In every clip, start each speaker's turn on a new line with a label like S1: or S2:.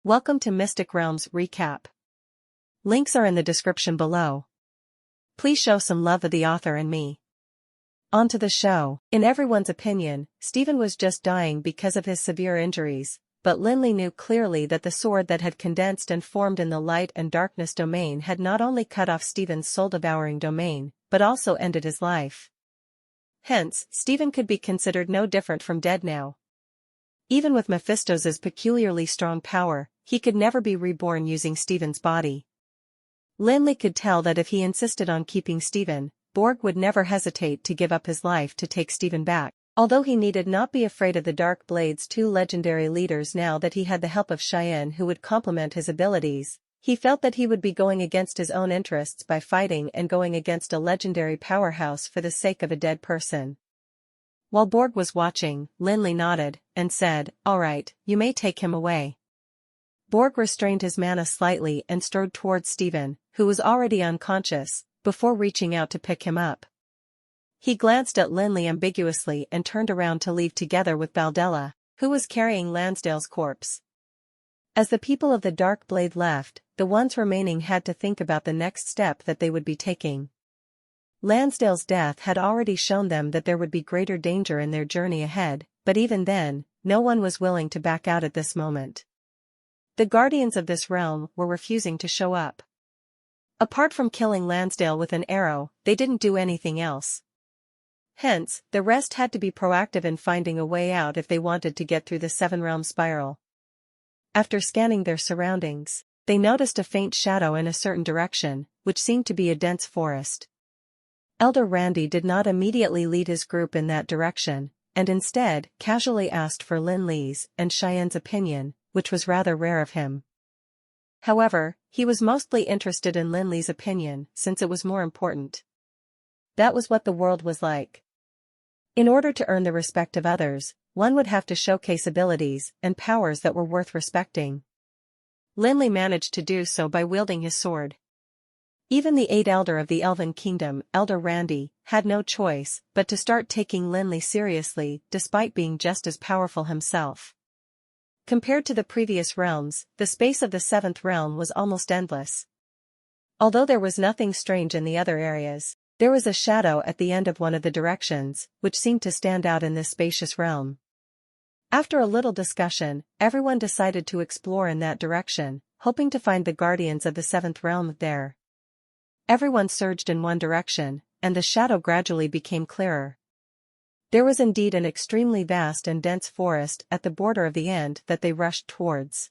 S1: Welcome to Mystic Realms Recap. Links are in the description below. Please show some love of the author and me. On to the show. In everyone's opinion, Stephen was just dying because of his severe injuries, but Lin Li knew clearly that the sword that had condensed and formed in the light and darkness domain had not only cut off Stephen's soul-devouring domain, but also ended his life. Hence, Stephen could be considered no different from dead now. Even with Mephisto's peculiarly strong power, he could never be reborn using Stephen's body. Lin Li could tell that if he insisted on keeping Stephen, Borg would never hesitate to give up his life to take Stephen back. Although he needed not be afraid of the Dark Blade's two legendary leaders now that he had the help of Cheyenne who would complement his abilities, he felt that he would be going against his own interests by fighting and going against a legendary powerhouse for the sake of a dead person. While Borg was watching, Lin Li nodded, and said, "All right, you may take him away." Borg restrained his mana slightly and strode towards Stephen, who was already unconscious, before reaching out to pick him up. He glanced at Lin Li ambiguously and turned around to leave together with Baldella, who was carrying Lansdale's corpse. As the people of the Dark Blade left, the ones remaining had to think about the next step that they would be taking. Lansdale's death had already shown them that there would be greater danger in their journey ahead, but even then, no one was willing to back out at this moment. The guardians of this realm were refusing to show up. Apart from killing Lansdale with an arrow, they didn't do anything else. Hence, the rest had to be proactive in finding a way out if they wanted to get through the Seven-Realm Spiral. After scanning their surroundings, they noticed a faint shadow in a certain direction, which seemed to be a dense forest. Elder Randy did not immediately lead his group in that direction, and instead casually asked for Lin Li's and Cheyenne's opinion, which was rather rare of him. However, he was mostly interested in Lin Li's opinion since it was more important. That was what the world was like. In order to earn the respect of others, one would have to showcase abilities and powers that were worth respecting. Lin Li managed to do so by wielding his sword. Even the 8th Elder of the Elven Kingdom, Elder Randy, had no choice but to start taking Lin Li seriously despite being just as powerful himself. Compared to the previous realms, the space of the 7th realm was almost endless. Although there was nothing strange in the other areas, there was a shadow at the end of one of the directions, which seemed to stand out in this spacious realm. After a little discussion, everyone decided to explore in that direction, hoping to find the guardians of the 7th realm there. Everyone surged in one direction, and the shadow gradually became clearer. There was indeed an extremely vast and dense forest at the border of the end that they rushed towards.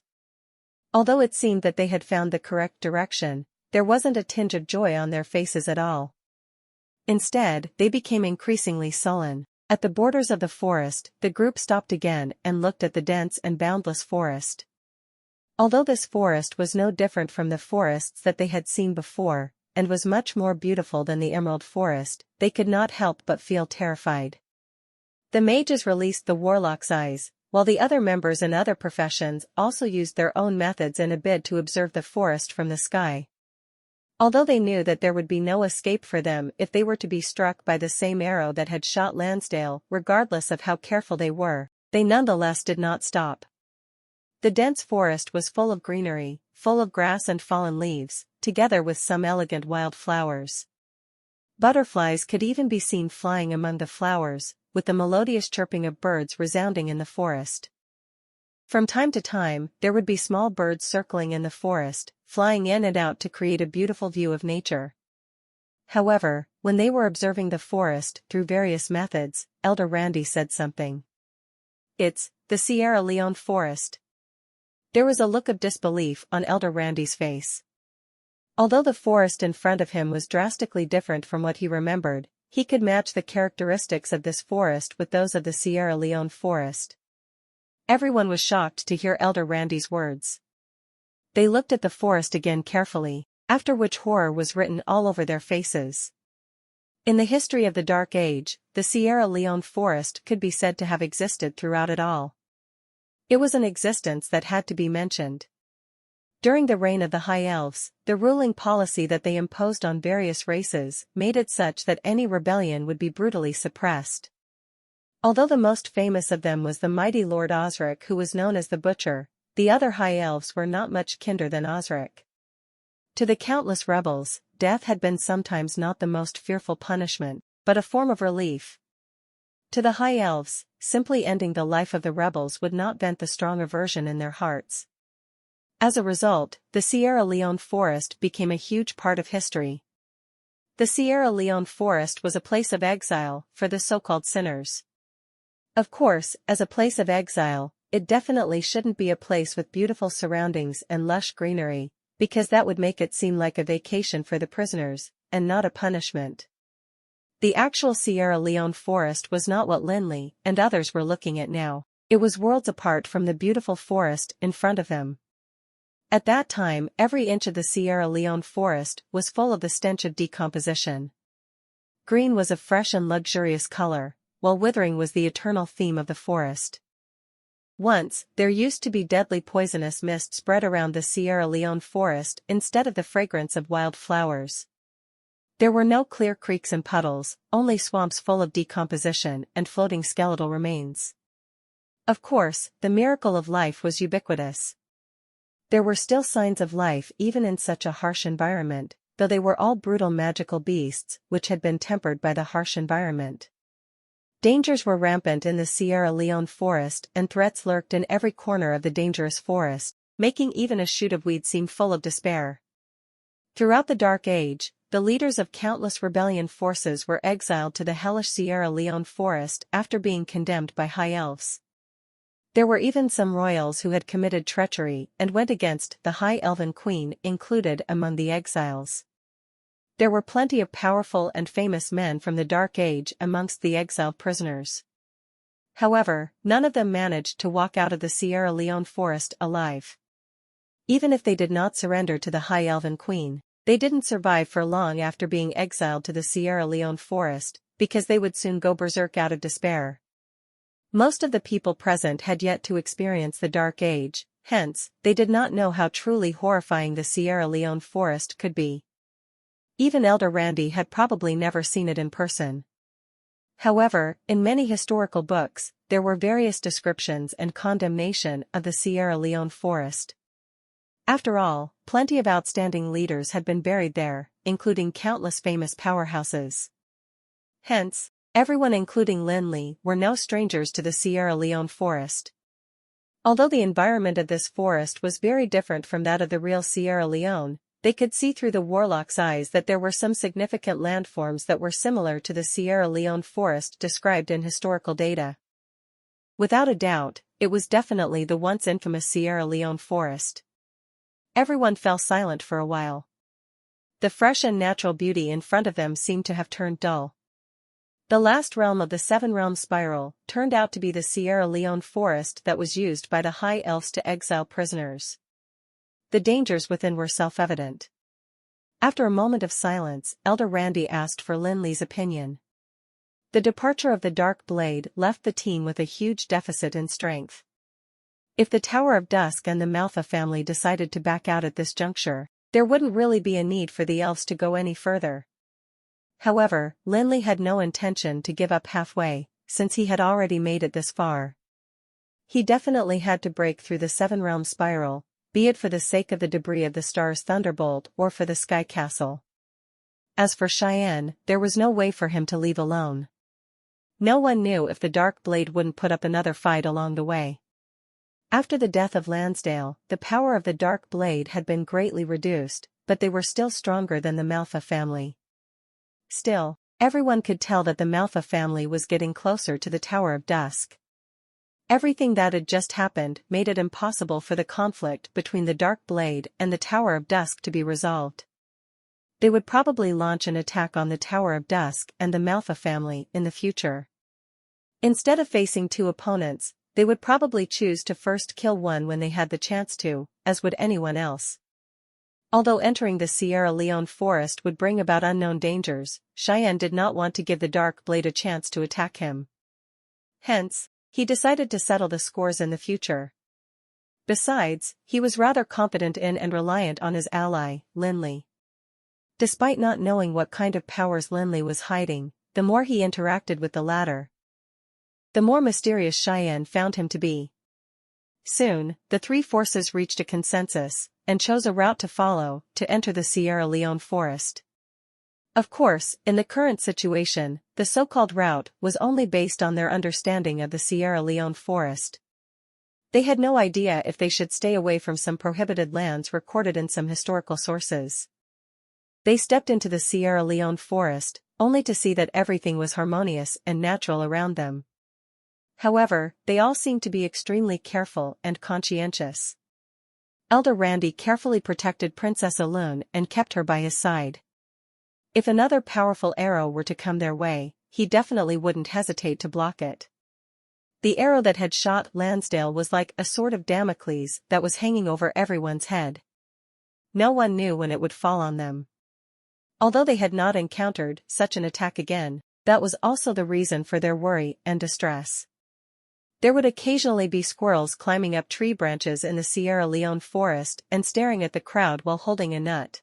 S1: Although it seemed that they had found the correct direction, there wasn't a tinge of joy on their faces at all. Instead, they became increasingly sullen. At the borders of the forest, the group stopped again and looked at the dense and boundless forest. Although this forest was no different from the forests that they had seen before, and was much more beautiful than the Emerald Forest, they could not help but feel terrified. The mages released the warlock's eyes, while the other members in other professions also used their own methods in a bid to observe the forest from the sky. Although they knew that there would be no escape for them if they were to be struck by the same arrow that had shot Lansdale, regardless of how careful they were, they nonetheless did not stop. The dense forest was full of greenery, full of grass and fallen leaves, together with some elegant wild flowers. Butterflies could even be seen flying among the flowers, with the melodious chirping of birds resounding in the forest. From time to time, there would be small birds circling in the forest, flying in and out to create a beautiful view of nature. However, when they were observing the forest through various methods, Elder Randy said something. "It's the Sierra Leone forest." There was a look of disbelief on Elder Randy's face. Although the forest in front of him was drastically different from what he remembered, he could match the characteristics of this forest with those of the Sierra Leone forest. Everyone was shocked to hear Elder Randy's words. They looked at the forest again carefully, after which horror was written all over their faces. In the history of the Dark Age, the Sierra Leone forest could be said to have existed throughout it all. It was an existence that had to be mentioned. During the reign of the High Elves, the ruling policy that they imposed on various races made it such that any rebellion would be brutally suppressed. Although the most famous of them was the mighty Lord Osric, who was known as the Butcher, the other high elves were not much kinder than Osric. To the countless rebels, death had been sometimes not the most fearful punishment, but a form of relief. To the high elves, simply ending the life of the rebels would not vent the strong aversion in their hearts. As a result, the Sierra Leone forest became a huge part of history. The Sierra Leone forest was a place of exile for the so-called sinners. Of course, as a place of exile, it definitely shouldn't be a place with beautiful surroundings and lush greenery, because that would make it seem like a vacation for the prisoners, and not a punishment. The actual Sierra Leone forest was not what Lin Li and others were looking at now. It was worlds apart from the beautiful forest in front of them. At that time, every inch of the Sierra Leone forest was full of the stench of decomposition. Green was a fresh and luxurious color, while withering was the eternal theme of the forest. Once, there used to be deadly poisonous mist spread around the Sierra Leone forest instead of the fragrance of wild flowers. There were no clear creeks and puddles, only swamps full of decomposition and floating skeletal remains. Of course, the miracle of life was ubiquitous. There were still signs of life even in such a harsh environment, though they were all brutal magical beasts which had been tempered by the harsh environment. Dangers were rampant in the Sierra Leone forest and threats lurked in every corner of the dangerous forest, making even a shoot of weed seem full of despair. Throughout the Dark Age, the leaders of countless rebellion forces were exiled to the hellish Sierra Leone forest after being condemned by high elves. There were even some royals who had committed treachery and went against the High Elven Queen included among the exiles. There were plenty of powerful and famous men from the Dark Age amongst the exiled prisoners. However, none of them managed to walk out of the Sierra Leone forest alive. Even if they did not surrender to the High Elven Queen, they didn't survive for long after being exiled to the Sierra Leone forest, because they would soon go berserk out of despair. Most of the people present had yet to experience the Dark Age, hence, they did not know how truly horrifying the Sierra Leone forest could be. Even Elder Randy had probably never seen it in person. However, in many historical books, there were various descriptions and condemnation of the Sierra Leone forest. After all, plenty of outstanding leaders had been buried there, including countless famous powerhouses. Hence, everyone including Lin Li were no strangers to the Sierra Leone forest. Although the environment of this forest was very different from that of the real Sierra Leone, they could see through the warlock's eyes that there were some significant landforms that were similar to the Sierra Leone forest described in historical data. Without a doubt, it was definitely the once infamous Sierra Leone forest. Everyone fell silent for a while. The fresh and natural beauty in front of them seemed to have turned dull. The last realm of the seven-realm spiral turned out to be the Sierra Leone forest that was used by the high elves to exile prisoners. The dangers within were self-evident. After a moment of silence, Elder Randy asked for Lin Li's opinion. The departure of the Dark Blade left the team with a huge deficit in strength. If the Tower of Dusk and the Manhwa family decided to back out at this juncture, there wouldn't really be a need for the elves to go any further. However, Lin Li had no intention to give up halfway, since he had already made it this far. He definitely had to break through the seven-realm spiral, be it for the sake of the debris of the star's thunderbolt or for the Sky Castle. As for Cheyenne, there was no way for him to leave alone. No one knew if the Dark Blade wouldn't put up another fight along the way. After the death of Lansdale, the power of the Dark Blade had been greatly reduced, but they were still stronger than the Manhwa family. Still, everyone could tell that the Manhwa family was getting closer to the Tower of Dusk. Everything that had just happened made it impossible for the conflict between the Dark Blade and the Tower of Dusk to be resolved. They would probably launch an attack on the Tower of Dusk and the Manhwa family in the future. Instead of facing two opponents, they would probably choose to first kill one when they had the chance to, as would anyone else. Although entering the Sierra Leone forest would bring about unknown dangers, Cheyenne did not want to give the Dark Blade a chance to attack him. Hence, he decided to settle the scores in the future. Besides, he was rather confident in and reliant on his ally, Lin Li. Despite not knowing what kind of powers Lin Li was hiding, the more he interacted with the latter, the more mysterious Cheyenne found him to be. Soon, the three forces reached a consensus, and chose a route to follow, to enter the Sierra Leone forest. Of course, in the current situation, the so-called route was only based on their understanding of the Sierra Leone forest. They had no idea if they should stay away from some prohibited lands recorded in some historical sources. They stepped into the Sierra Leone forest, only to see that everything was harmonious and natural around them. However, they all seemed to be extremely careful and conscientious. Elder Randy carefully protected Princess Alun and kept her by his side. If another powerful arrow were to come their way, he definitely wouldn't hesitate to block it. The arrow that had shot Lansdale was like a sword of Damocles that was hanging over everyone's head. No one knew when it would fall on them. Although they had not encountered such an attack again, that was also the reason for their worry and distress. There would occasionally be squirrels climbing up tree branches in the Sierra Leone forest and staring at the crowd while holding a nut.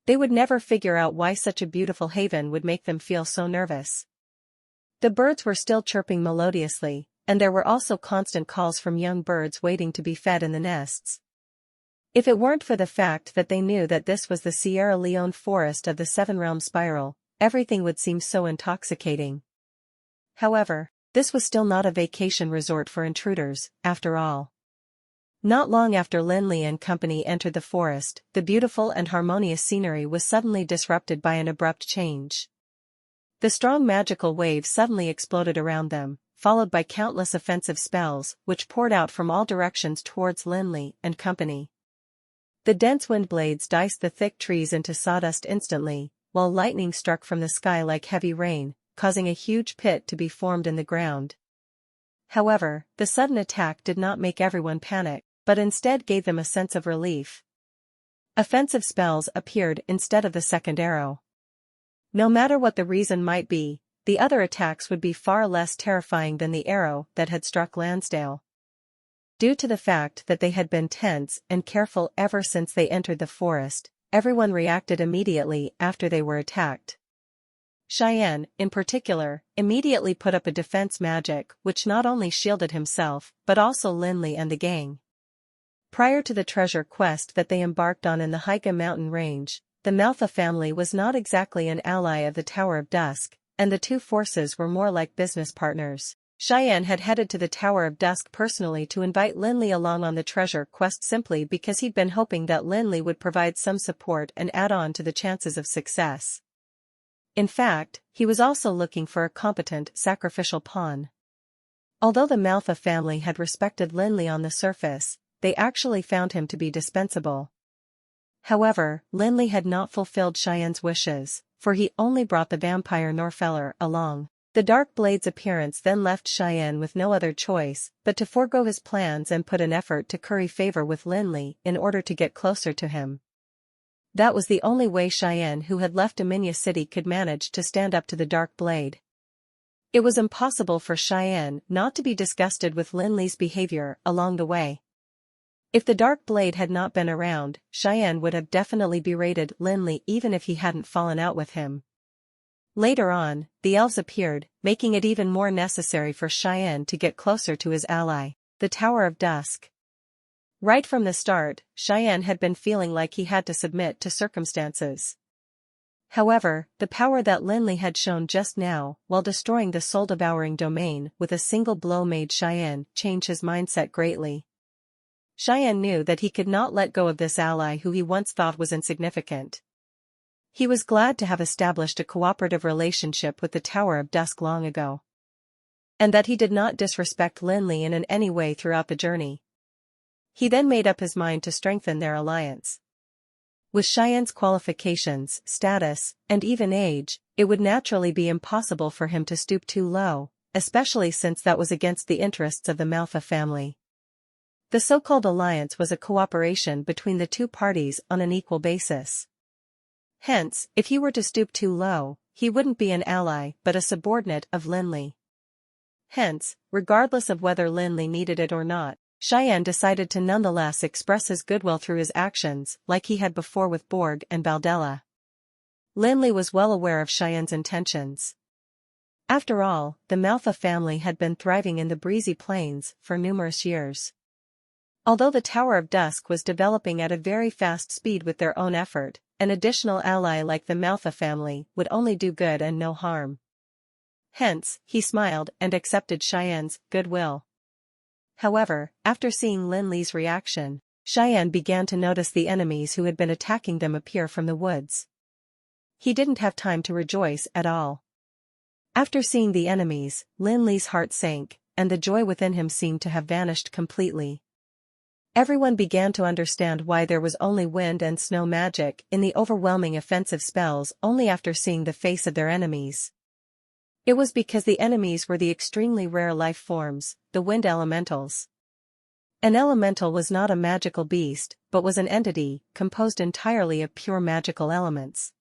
S1: They would never figure out why such a beautiful haven would make them feel so nervous. The birds were still chirping melodiously, and there were also constant calls from young birds waiting to be fed in the nests. If it weren't for the fact that they knew that this was the Sierra Leone forest of the seven-realm spiral, everything would seem so intoxicating. However, this was still not a vacation resort for intruders, after all. Not long after Lin Li and company entered the forest, the beautiful and harmonious scenery was suddenly disrupted by an abrupt change. The strong magical wave suddenly exploded around them, followed by countless offensive spells, which poured out from all directions towards Lin Li and company. The dense wind blades diced the thick trees into sawdust instantly, while lightning struck from the sky like heavy rain, causing a huge pit to be formed in the ground. However, the sudden attack did not make everyone panic, but instead gave them a sense of relief. Offensive spells appeared instead of the second arrow. No matter what the reason might be, the other attacks would be far less terrifying than the arrow that had struck Lansdale. Due to the fact that they had been tense and careful ever since they entered the forest, everyone reacted immediately after they were attacked. Cheyenne, in particular, immediately put up a defense magic which not only shielded himself but also Lin Li and the gang. Prior to the treasure quest that they embarked on in the Haiga mountain range, the Manhwa family was not exactly an ally of the Tower of Dusk, and the two forces were more like business partners. Cheyenne had headed to the Tower of Dusk personally to invite Lin Li along on the treasure quest simply because he'd been hoping that Lin Li would provide some support and add on to the chances of success. In fact, he was also looking for a competent sacrificial pawn. Although the Manhwa family had respected Lin Li on the surface, they actually found him to be dispensable. However, Lin Li had not fulfilled Cheyenne's wishes, for he only brought the vampire Norfeller along. The Dark Blade's appearance then left Cheyenne with no other choice but to forego his plans and put an effort to curry favor with Lin Li in order to get closer to him. That was the only way Cheyenne, who had left Aminya City, could manage to stand up to the Dark Blade. It was impossible for Cheyenne not to be disgusted with Lin Li's behavior along the way. If the Dark Blade had not been around, Cheyenne would have definitely berated Lin Li even if he hadn't fallen out with him. Later on, the elves appeared, making it even more necessary for Cheyenne to get closer to his ally, the Tower of Dusk. Right from the start, Cheyenne had been feeling like he had to submit to circumstances. However, the power that Lin Li had shown just now, while destroying the soul-devouring domain with a single blow, made Cheyenne change his mindset greatly. Cheyenne knew that he could not let go of this ally who he once thought was insignificant. He was glad to have established a cooperative relationship with the Tower of Dusk long ago. And that he did not disrespect Lin Li in any way throughout the journey. He then made up his mind to strengthen their alliance. With Cheyenne's qualifications, status, and even age, it would naturally be impossible for him to stoop too low, especially since that was against the interests of the Manhwa family. The so-called alliance was a cooperation between the two parties on an equal basis. Hence, if he were to stoop too low, he wouldn't be an ally but a subordinate of Lin Li. Hence, regardless of whether Lin Li needed it or not, Cheyenne decided to nonetheless express his goodwill through his actions like he had before with Borg and Baldella. Lin Li was well aware of Cheyenne's intentions. After all, the Manhwa family had been thriving in the breezy plains for numerous years. Although the Tower of Dusk was developing at a very fast speed with their own effort, an additional ally like the Manhwa family would only do good and no harm. Hence, he smiled and accepted Cheyenne's goodwill. However, after seeing Lin Li's reaction, Cheyenne began to notice the enemies who had been attacking them appear from the woods. He didn't have time to rejoice at all. After seeing the enemies, Lin Li's heart sank, and the joy within him seemed to have vanished completely. Everyone began to understand why there was only wind and snow magic in the overwhelming offensive spells only after seeing the face of their enemies. It was because the enemies were the extremely rare life forms, the wind elementals. An elemental was not a magical beast, but was an entity, composed entirely of pure magical elements.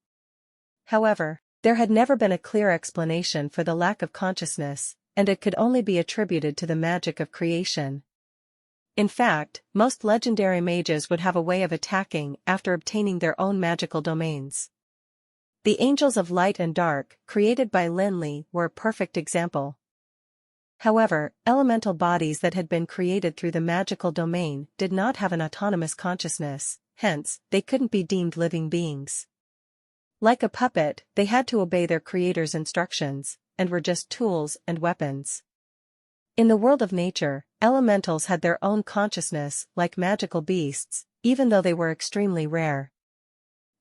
S1: However, there had never been a clear explanation for the lack of consciousness, and it could only be attributed to the magic of creation. In fact, most legendary mages would have a way of attacking after obtaining their own magical domains. The Angels of Light and Dark, created by Lin Li, were a perfect example. However, elemental bodies that had been created through the magical domain did not have an autonomous consciousness, hence, they couldn't be deemed living beings. Like a puppet, they had to obey their creator's instructions, and were just tools and weapons. In the world of nature, elementals had their own consciousness like magical beasts, even though they were extremely rare.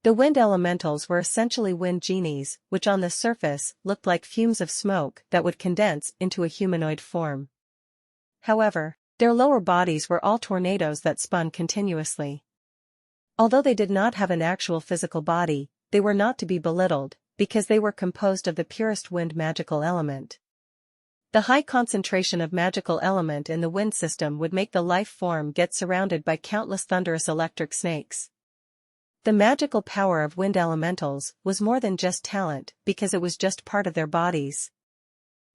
S1: The wind elementals were essentially wind genies, which on the surface looked like fumes of smoke that would condense into a humanoid form. However, their lower bodies were all tornadoes that spun continuously. Although they did not have an actual physical body, they were not to be belittled, because they were composed of the purest wind magical element. The high concentration of magical element in the wind system would make the life form get surrounded by countless thunderous electric snakes. The magical power of wind elementals was more than just talent because it was just part of their bodies.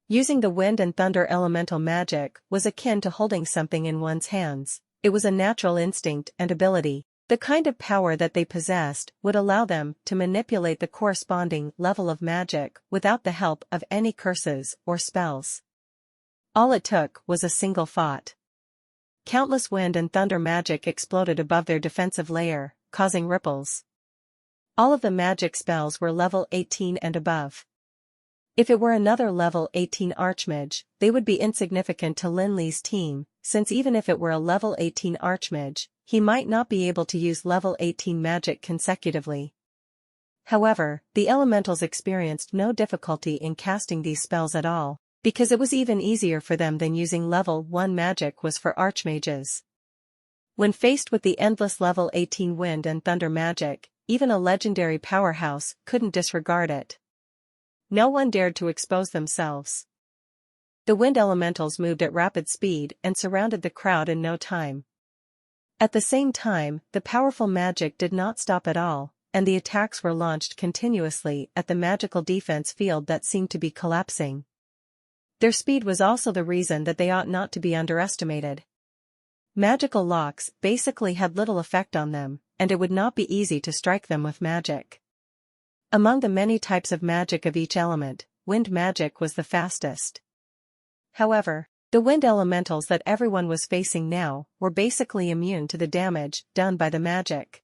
S1: Using the wind and thunder elemental magic was akin to holding something in one's hands. It was a natural instinct and ability. The kind of power that they possessed would allow them to manipulate the corresponding level of magic without the help of any curses or spells. All it took was a single thought. Countless wind and thunder magic exploded above their defensive layer, causing ripples. All of the magic spells were level 18 and above. If it were another level 18 archmage, they would be insignificant to Lin Li's team, since even if it were a level 18 archmage, he might not be able to use level 18 magic consecutively. However, the elementals experienced no difficulty in casting these spells at all, because it was even easier for them than using level 1 magic was for archmages. When faced with the endless level 18 wind and thunder magic, even a legendary powerhouse couldn't disregard it. No one dared to expose themselves. The wind elementals moved at rapid speed and surrounded the crowd in no time. At the same time, the powerful magic did not stop at all, and the attacks were launched continuously at the magical defense field that seemed to be collapsing. Their speed was also the reason that they ought not to be underestimated. Magical locks basically had little effect on them, and it would not be easy to strike them with magic. Among the many types of magic of each element, wind magic was the fastest. However, the wind elementals that everyone was facing now were basically immune to the damage done by the magic.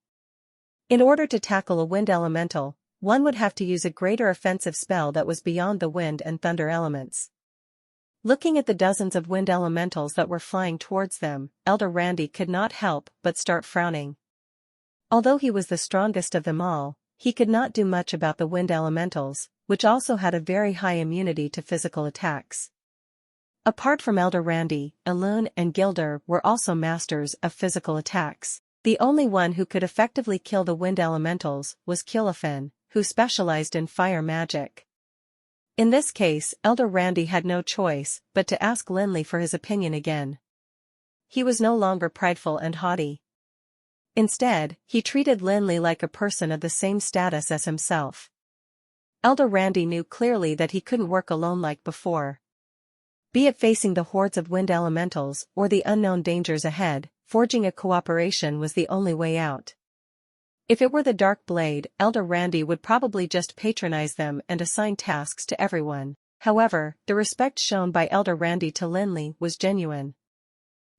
S1: In order to tackle a wind elemental, one would have to use a greater offensive spell that was beyond the wind and thunder elements. Looking at the dozens of wind elementals that were flying towards them, Elder Randy could not help but start frowning. Although he was the strongest of them all, he could not do much about the wind elementals, which also had a very high immunity to physical attacks. Apart from Elder Randy, Elune and Gilder were also masters of physical attacks. The only one who could effectively kill the wind elementals was Kilophen, who specialized in fire magic. In this case, Elder Randy had no choice but to ask Lin Li for his opinion again. He was no longer prideful and haughty. Instead, he treated Lin Li like a person of the same status as himself. Elder Randy knew clearly that he couldn't work alone like before. Be it facing the hordes of wind elementals or the unknown dangers ahead, forging a cooperation was the only way out. If it were the Dark Blade, Elder Randy would probably just patronize them and assign tasks to everyone. However, the respect shown by Elder Randy to Lin Li was genuine.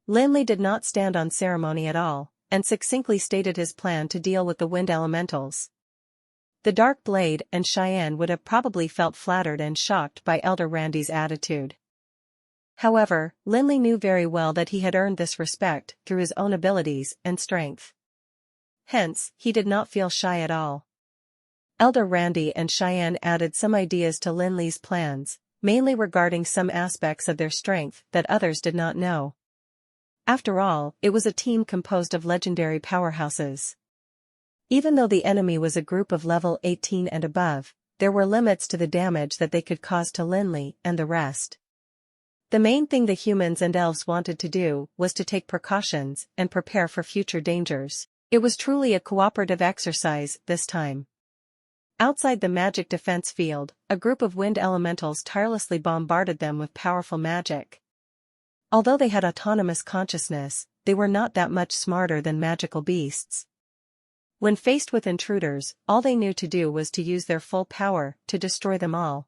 S1: Lin Li did not stand on ceremony at all, and succinctly stated his plan to deal with the wind elementals. The Dark Blade and Cheyenne would have probably felt flattered and shocked by Elder Randy's attitude. However, Lin Li knew very well that he had earned this respect through his own abilities and strength. Hence, he did not feel shy at all. Elder Randy and Cheyenne added some ideas to Lin Li's plans, mainly regarding some aspects of their strength that others did not know. After all, it was a team composed of legendary powerhouses. Even though the enemy was a group of level 18 and above, there were limits to the damage that they could cause to Lin Li and the rest. The main thing the humans and elves wanted to do was to take precautions and prepare for future dangers. It was truly a cooperative exercise this time. Outside the magic defense field, a group of wind elementals tirelessly bombarded them with powerful magic. Although they had autonomous consciousness, they were not that much smarter than magical beasts. When faced with intruders, all they knew to do was to use their full power to destroy them all.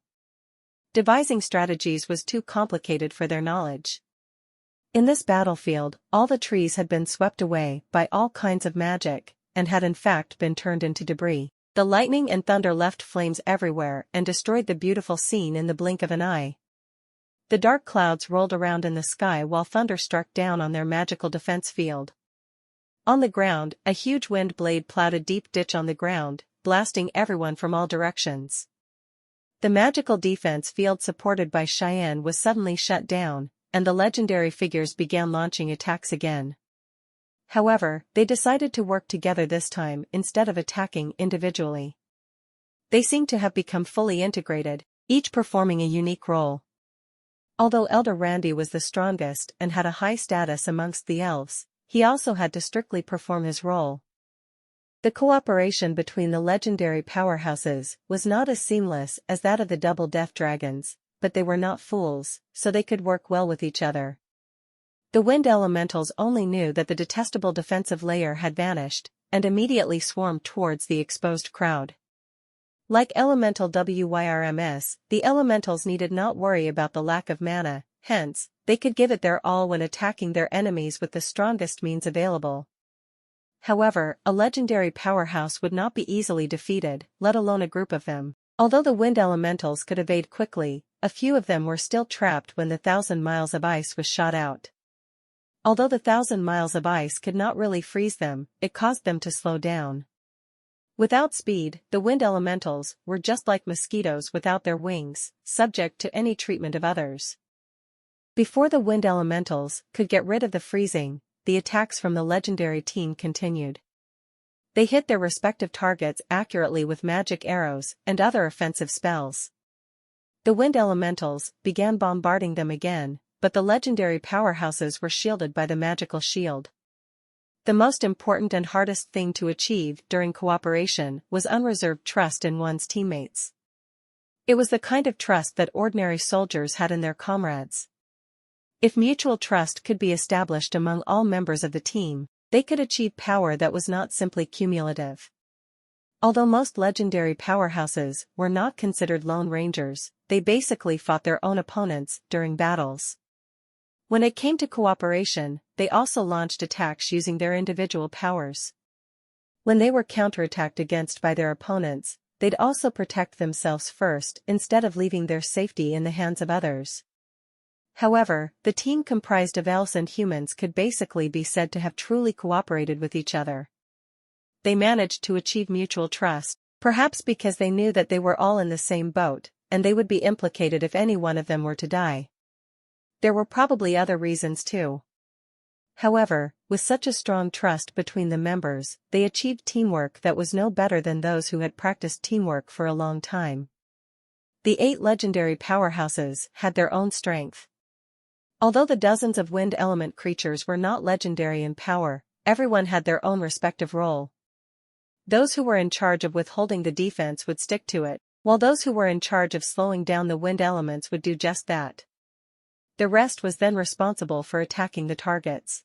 S1: Devising strategies was too complicated for their knowledge. In this battlefield, all the trees had been swept away by all kinds of magic, and had in fact been turned into debris. The lightning and thunder left flames everywhere and destroyed the beautiful scene in the blink of an eye. The dark clouds rolled around in the sky while thunder struck down on their magical defense field. On the ground, a huge wind blade plowed a deep ditch on the ground, blasting everyone from all directions. The magical defense field supported by Cheyenne was suddenly shut down, and the legendary figures began launching attacks again. However, they decided to work together this time instead of attacking individually. They seemed to have become fully integrated, each performing a unique role. Although Elder Randy was the strongest and had a high status amongst the elves, he also had to strictly perform his role. The cooperation between the legendary powerhouses was not as seamless as that of the double death dragons, but they were not fools, so they could work well with each other. The wind elementals only knew that the detestable defensive layer had vanished, and immediately swarmed towards the exposed crowd. Like elemental WYRMS, the elementals needed not worry about the lack of mana, hence, they could give it their all when attacking their enemies with the strongest means available. However, a legendary powerhouse would not be easily defeated, let alone a group of them. Although the wind elementals could evade quickly, a few of them were still trapped when the 1,000 miles of ice was shot out. Although the 1,000 miles of ice could not really freeze them, it caused them to slow down. Without speed, the wind elementals were just like mosquitoes without their wings, subject to any treatment of others. Before the wind elementals could get rid of the freezing, the attacks from the legendary team continued. They hit their respective targets accurately with magic arrows and other offensive spells. The wind elementals began bombarding them again, but the legendary powerhouses were shielded by the magical shield. The most important and hardest thing to achieve during cooperation was unreserved trust in one's teammates. It was the kind of trust that ordinary soldiers had in their comrades. If mutual trust could be established among all members of the team, they could achieve power that was not simply cumulative. Although most legendary powerhouses were not considered lone rangers, they basically fought their own opponents during battles. When it came to cooperation, they also launched attacks using their individual powers. When they were counterattacked against by their opponents, they'd also protect themselves first instead of leaving their safety in the hands of others. However, the team comprised of elves and humans could basically be said to have truly cooperated with each other. They managed to achieve mutual trust, perhaps because they knew that they were all in the same boat, and they would be implicated if any one of them were to die. There were probably other reasons too. However, with such a strong trust between the members, they achieved teamwork that was no better than those who had practiced teamwork for a long time. The 8 legendary powerhouses had their own strength. Although the dozens of wind element creatures were not legendary in power, everyone had their own respective role. Those who were in charge of withholding the defense would stick to it, while those who were in charge of slowing down the wind elements would do just that. The rest was then responsible for attacking the targets.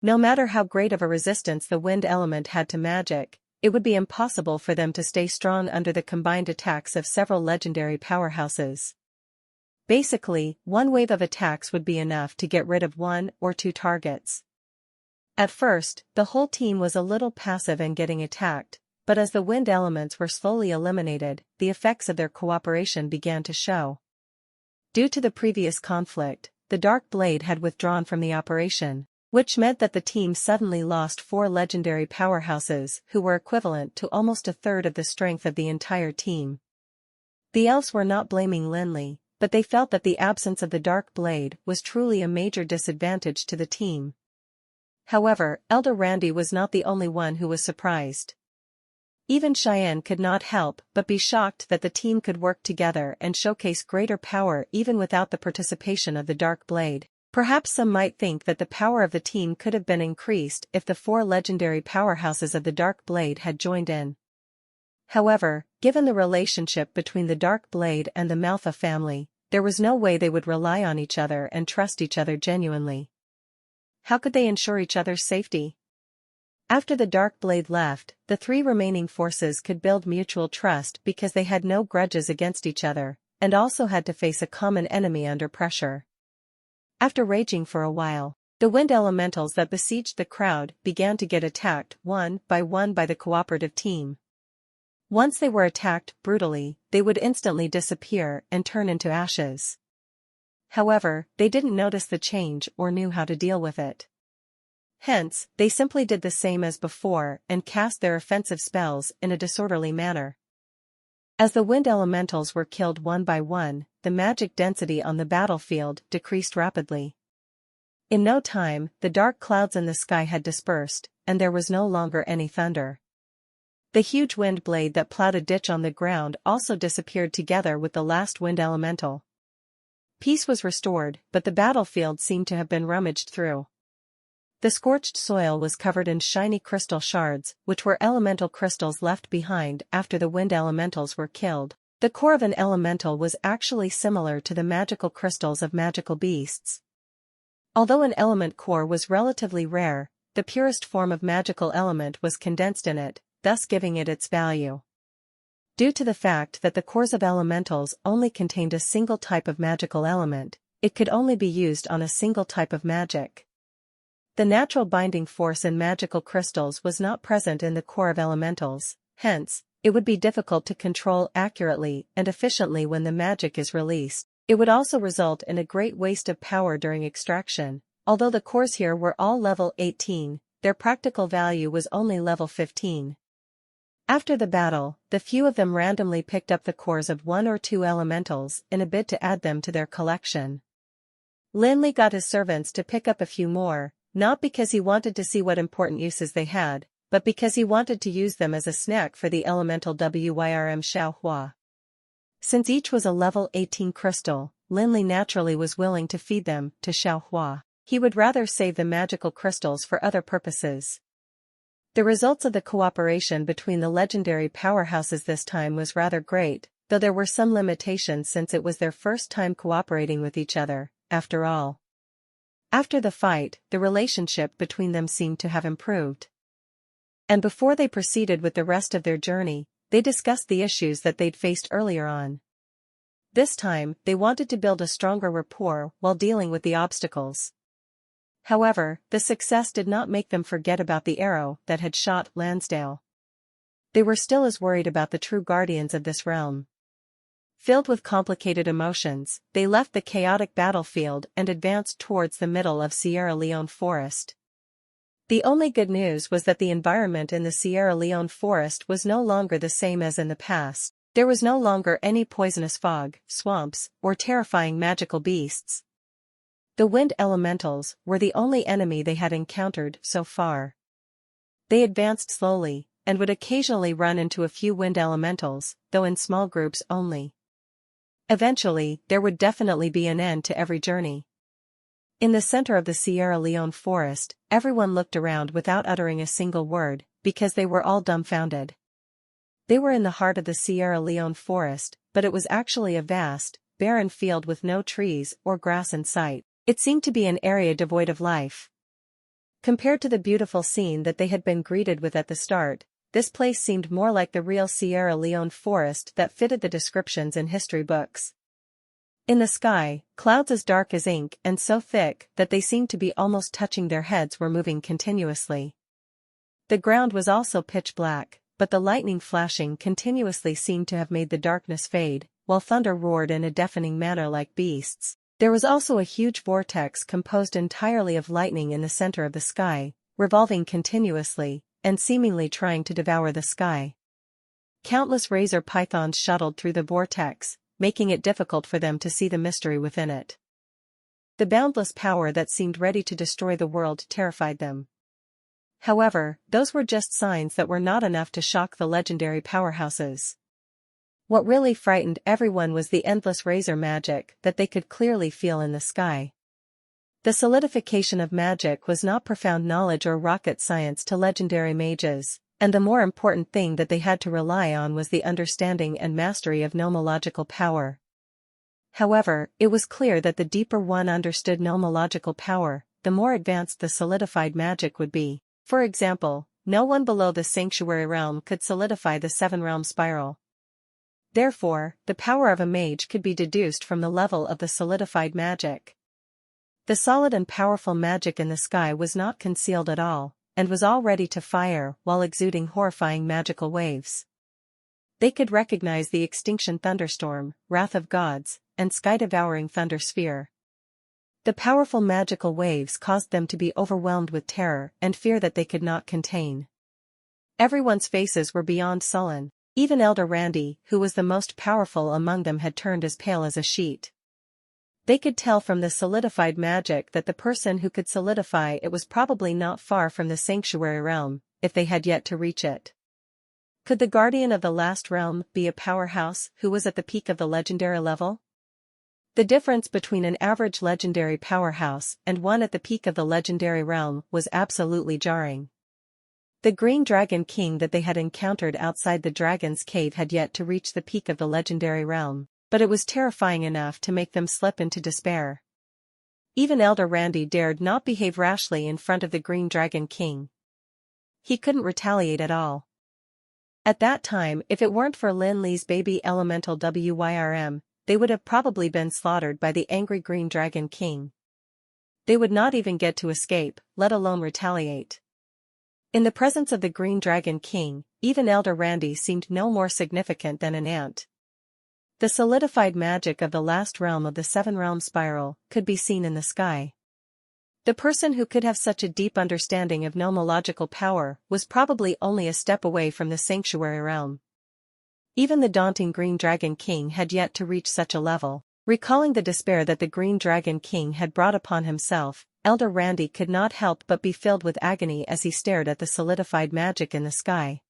S1: No matter how great of a resistance the wind element had to magic, it would be impossible for them to stay strong under the combined attacks of several legendary powerhouses. Basically, one wave of attacks would be enough to get rid of 1 or 2 targets. At first, the whole team was a little passive and getting attacked, but as the wind elements were slowly eliminated, the effects of their cooperation began to show. Due to the previous conflict, the Dark Blade had withdrawn from the operation, which meant that the team suddenly lost 4 legendary powerhouses who were equivalent to almost a third of the strength of the entire team. The elves were not blaming Lin Li, but they felt that the absence of the Dark Blade was truly a major disadvantage to the team. However, Elder Randy was not the only one who was surprised. Even Cheyenne could not help but be shocked that the team could work together and showcase greater power even without the participation of the Dark Blade. Perhaps some might think that the power of the team could have been increased if the 4 legendary powerhouses of the Dark Blade had joined in. However, given the relationship between the Dark Blade and the Manhwa family, there was no way they would rely on each other and trust each other genuinely. How could they ensure each other's safety? After the Dark Blade left, the 3 remaining forces could build mutual trust because they had no grudges against each other, and also had to face a common enemy under pressure. After raging for a while, the wind elementals that besieged the crowd began to get attacked one by the cooperative team. Once they were attacked brutally, they would instantly disappear and turn into ashes. However, they didn't notice the change or knew how to deal with it. Hence, they simply did the same as before and cast their offensive spells in a disorderly manner. As the wind elementals were killed one by one, the magic density on the battlefield decreased rapidly. In no time, the dark clouds in the sky had dispersed, and there was no longer any thunder. The huge wind blade that plowed a ditch on the ground also disappeared together with the last wind elemental. Peace was restored, but the battlefield seemed to have been rummaged through. The scorched soil was covered in shiny crystal shards, which were elemental crystals left behind after the wind elementals were killed. The core of an elemental was actually similar to the magical crystals of magical beasts. Although an element core was relatively rare, the purest form of magical element was condensed in it, thus giving it its value. Due to the fact that the cores of elementals only contained a single type of magical element, it could only be used on a single type of magic. The natural binding force in magical crystals was not present in the core of elementals, hence, it would be difficult to control accurately and efficiently when the magic is released. It would also result in a great waste of power during extraction. Although the cores here were all level 18, their practical value was only level 15. After the battle, the few of them randomly picked up the cores of 1 or 2 elementals in a bid to add them to their collection. Lin Li got his servants to pick up a few more, not because he wanted to see what important uses they had, but because he wanted to use them as a snack for the elemental Wyrm Xiaohua. Since each was a level 18 crystal, Lin Li naturally was willing to feed them to Xiaohua. He would rather save the magical crystals for other purposes. The results of the cooperation between the legendary powerhouses this time was rather great, though there were some limitations since it was their first time cooperating with each other, after all. After the fight, the relationship between them seemed to have improved. And before they proceeded with the rest of their journey, they discussed the issues that they'd faced earlier on. This time, they wanted to build a stronger rapport while dealing with the obstacles. However, the success did not make them forget about the arrow that had shot Lansdale. They were still as worried about the true guardians of this realm. Filled with complicated emotions, they left the chaotic battlefield and advanced towards the middle of Sierra Leone forest. The only good news was that the environment in the Sierra Leone forest was no longer the same as in the past. There was no longer any poisonous fog, swamps, or terrifying magical beasts. The wind elementals were the only enemy they had encountered so far. They advanced slowly, and would occasionally run into a few wind elementals, though in small groups only. Eventually, there would definitely be an end to every journey. In the center of the Sierra Leone forest, everyone looked around without uttering a single word, because they were all dumbfounded. They were in the heart of the Sierra Leone forest, but it was actually a vast, barren field with no trees or grass in sight. It seemed to be an area devoid of life. Compared to the beautiful scene that they had been greeted with at the start, this place seemed more like the real Sierra Leone forest that fitted the descriptions in history books. In the sky, clouds as dark as ink and so thick that they seemed to be almost touching their heads were moving continuously. The ground was also pitch black, but the lightning flashing continuously seemed to have made the darkness fade, while thunder roared in a deafening manner like beasts. There was also a huge vortex composed entirely of lightning in the center of the sky, revolving continuously, and seemingly trying to devour the sky. Countless razor pythons shuttled through the vortex, making it difficult for them to see the mystery within it. The boundless power that seemed ready to destroy the world terrified them. However, those were just signs that were not enough to shock the legendary powerhouses. What really frightened everyone was the endless razor magic that they could clearly feel in the sky. The solidification of magic was not profound knowledge or rocket science to legendary mages, and the more important thing that they had to rely on was the understanding and mastery of nomological power. However, it was clear that the deeper one understood nomological power, the more advanced the solidified magic would be. For example, no one below the sanctuary realm could solidify the seven-realm spiral. Therefore, the power of a mage could be deduced from the level of the solidified magic. The solid and powerful magic in the sky was not concealed at all, and was all ready to fire while exuding horrifying magical waves. They could recognize the extinction thunderstorm, wrath of gods, and sky-devouring thunder sphere. The powerful magical waves caused them to be overwhelmed with terror and fear that they could not contain. Everyone's faces were beyond sullen. Even Elder Randy, who was the most powerful among them, had turned as pale as a sheet. They could tell from the solidified magic that the person who could solidify it was probably not far from the sanctuary realm, if they had yet to reach it. Could the guardian of the last realm be a powerhouse who was at the peak of the legendary level? The difference between an average legendary powerhouse and one at the peak of the legendary realm was absolutely jarring. The Green Dragon King that they had encountered outside the Dragon's Cave had yet to reach the peak of the legendary realm, but it was terrifying enough to make them slip into despair. Even Elder Randy dared not behave rashly in front of the Green Dragon King. He couldn't retaliate at all. At that time, if it weren't for Lin Li's baby elemental Wyrm, they would have probably been slaughtered by the angry Green Dragon King. They would not even get to escape, let alone retaliate. In the presence of the Green Dragon King, even Elder Randy seemed no more significant than an ant. The solidified magic of the last realm of the seven-realm spiral could be seen in the sky. The person who could have such a deep understanding of nomological power was probably only a step away from the sanctuary realm. Even the daunting Green Dragon King had yet to reach such a level. Recalling the despair that the Green Dragon King had brought upon himself, Elder Randy could not help but be filled with agony as he stared at the solidified magic in the sky.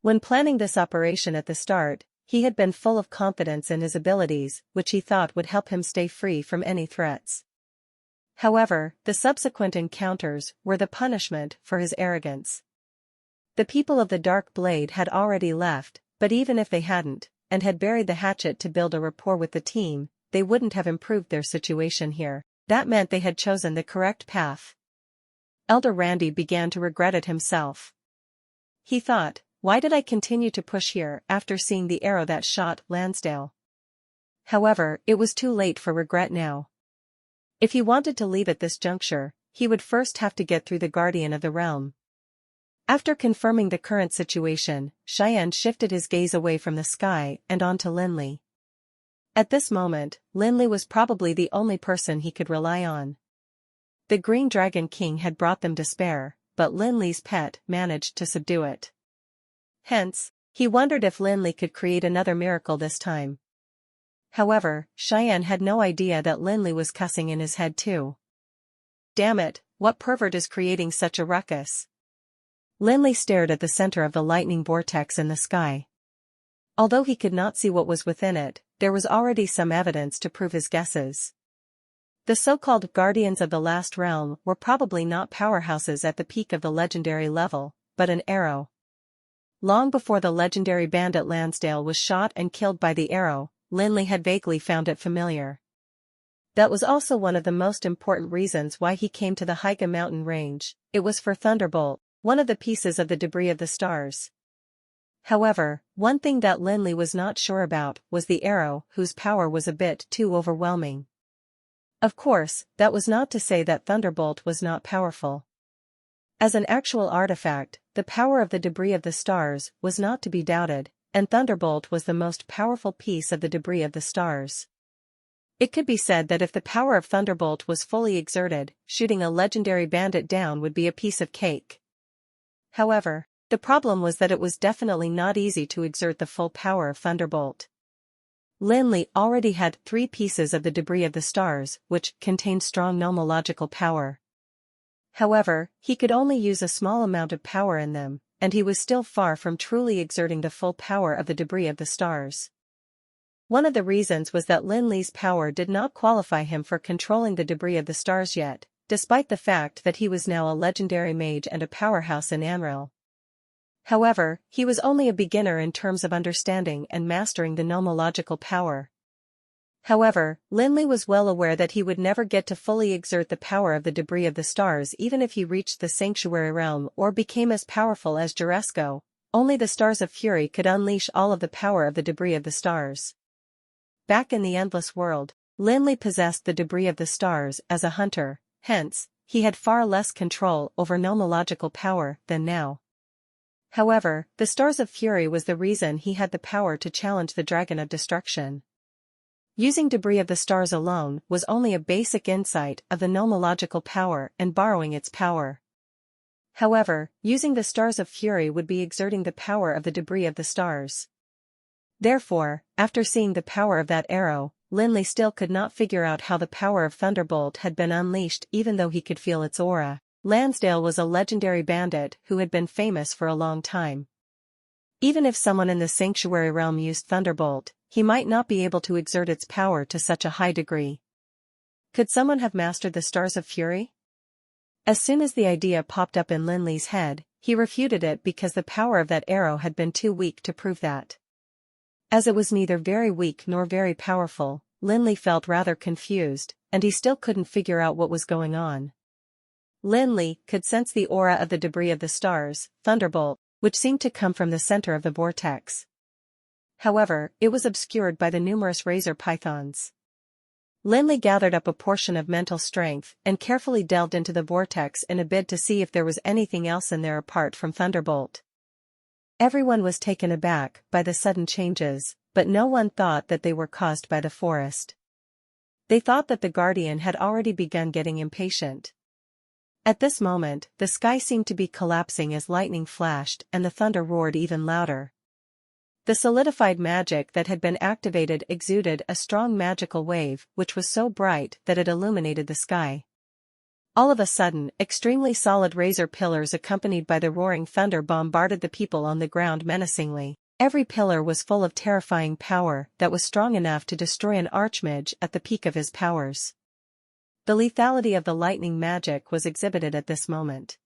S1: When planning this operation at the start, he had been full of confidence in his abilities, which he thought would help him stay free from any threats. However, the subsequent encounters were the punishment for his arrogance. The people of the Dark Blade had already left, but even if they hadn't, and had buried the hatchet to build a rapport with the team, they wouldn't have improved their situation here. That meant they had chosen the correct path. Elder Randy began to regret it himself. He thought, why did I continue to push here after seeing the arrow that shot Lansdale? However, it was too late for regret now. If he wanted to leave at this juncture, he would first have to get through the Guardian of the Realm. After confirming the current situation, Cheyenne shifted his gaze away from the sky and onto Lin Li. At this moment, Lin Li was probably the only person he could rely on. The Green Dragon King had brought them despair, but Lin Li's pet managed to subdue it. Hence, he wondered if Lin Li could create another miracle this time. However, Cheyenne had no idea that Lin Li was cussing in his head too. Damn it, what pervert is creating such a ruckus? Lin Li stared at the center of the lightning vortex in the sky. Although he could not see what was within it, there was already some evidence to prove his guesses. The so-called Guardians of the Last Realm were probably not powerhouses at the peak of the legendary level, but an arrow. Long before the legendary bandit Lansdale was shot and killed by the arrow, Lin Li had vaguely found it familiar. That was also one of the most important reasons why he came to the Haiga mountain range. It was for Thunderbolt, one of the pieces of the debris of the stars. However, one thing that Lin Li was not sure about was the arrow, whose power was a bit too overwhelming. Of course, that was not to say that Thunderbolt was not powerful. As an actual artifact, the power of the debris of the stars was not to be doubted, and Thunderbolt was the most powerful piece of the debris of the stars. It could be said that if the power of Thunderbolt was fully exerted, shooting a legendary bandit down would be a piece of cake. However, the problem was that it was definitely not easy to exert the full power of Thunderbolt. Lin Li already had 3 pieces of the debris of the stars, which contained strong nomological power. However, he could only use a small amount of power in them, and he was still far from truly exerting the full power of the debris of the stars. One of the reasons was that Lin Li's power did not qualify him for controlling the debris of the stars yet, despite the fact that he was now a legendary mage and a powerhouse in Anril. However, he was only a beginner in terms of understanding and mastering the nomological power. However, Lin Li was well aware that he would never get to fully exert the power of the debris of the stars even if he reached the sanctuary realm or became as powerful as Juresco. Only the stars of fury could unleash all of the power of the debris of the stars. Back in the endless world, Lin Li possessed the debris of the stars as a hunter, hence, he had far less control over nomological power than now. However, the stars of fury was the reason he had the power to challenge the dragon of destruction. Using debris of the stars alone was only a basic insight of the nomological power and borrowing its power. However, using the stars of fury would be exerting the power of the debris of the stars. Therefore, after seeing the power of that arrow, Lin Li still could not figure out how the power of Thunderbolt had been unleashed even though he could feel its aura. Lansdale was a legendary bandit who had been famous for a long time. Even if someone in the sanctuary realm used Thunderbolt, he might not be able to exert its power to such a high degree. Could someone have mastered the stars of fury? As soon as the idea popped up in Lin Li's head, he refuted it because the power of that arrow had been too weak to prove that. As it was neither very weak nor very powerful, Lin Li felt rather confused, and he still couldn't figure out what was going on. Lin Li could sense the aura of the debris of the stars, Thunderbolt, which seemed to come from the center of the vortex. However, it was obscured by the numerous razor pythons. Lin Li gathered up a portion of mental strength and carefully delved into the vortex in a bid to see if there was anything else in there apart from Thunderbolt. Everyone was taken aback by the sudden changes, but no one thought that they were caused by the forest. They thought that the Guardian had already begun getting impatient. At this moment, the sky seemed to be collapsing as lightning flashed and the thunder roared even louder. The solidified magic that had been activated exuded a strong magical wave which was so bright that it illuminated the sky. All of a sudden, extremely solid razor pillars accompanied by the roaring thunder bombarded the people on the ground menacingly. Every pillar was full of terrifying power that was strong enough to destroy an archmage at the peak of his powers. The lethality of the lightning magic was exhibited at this moment.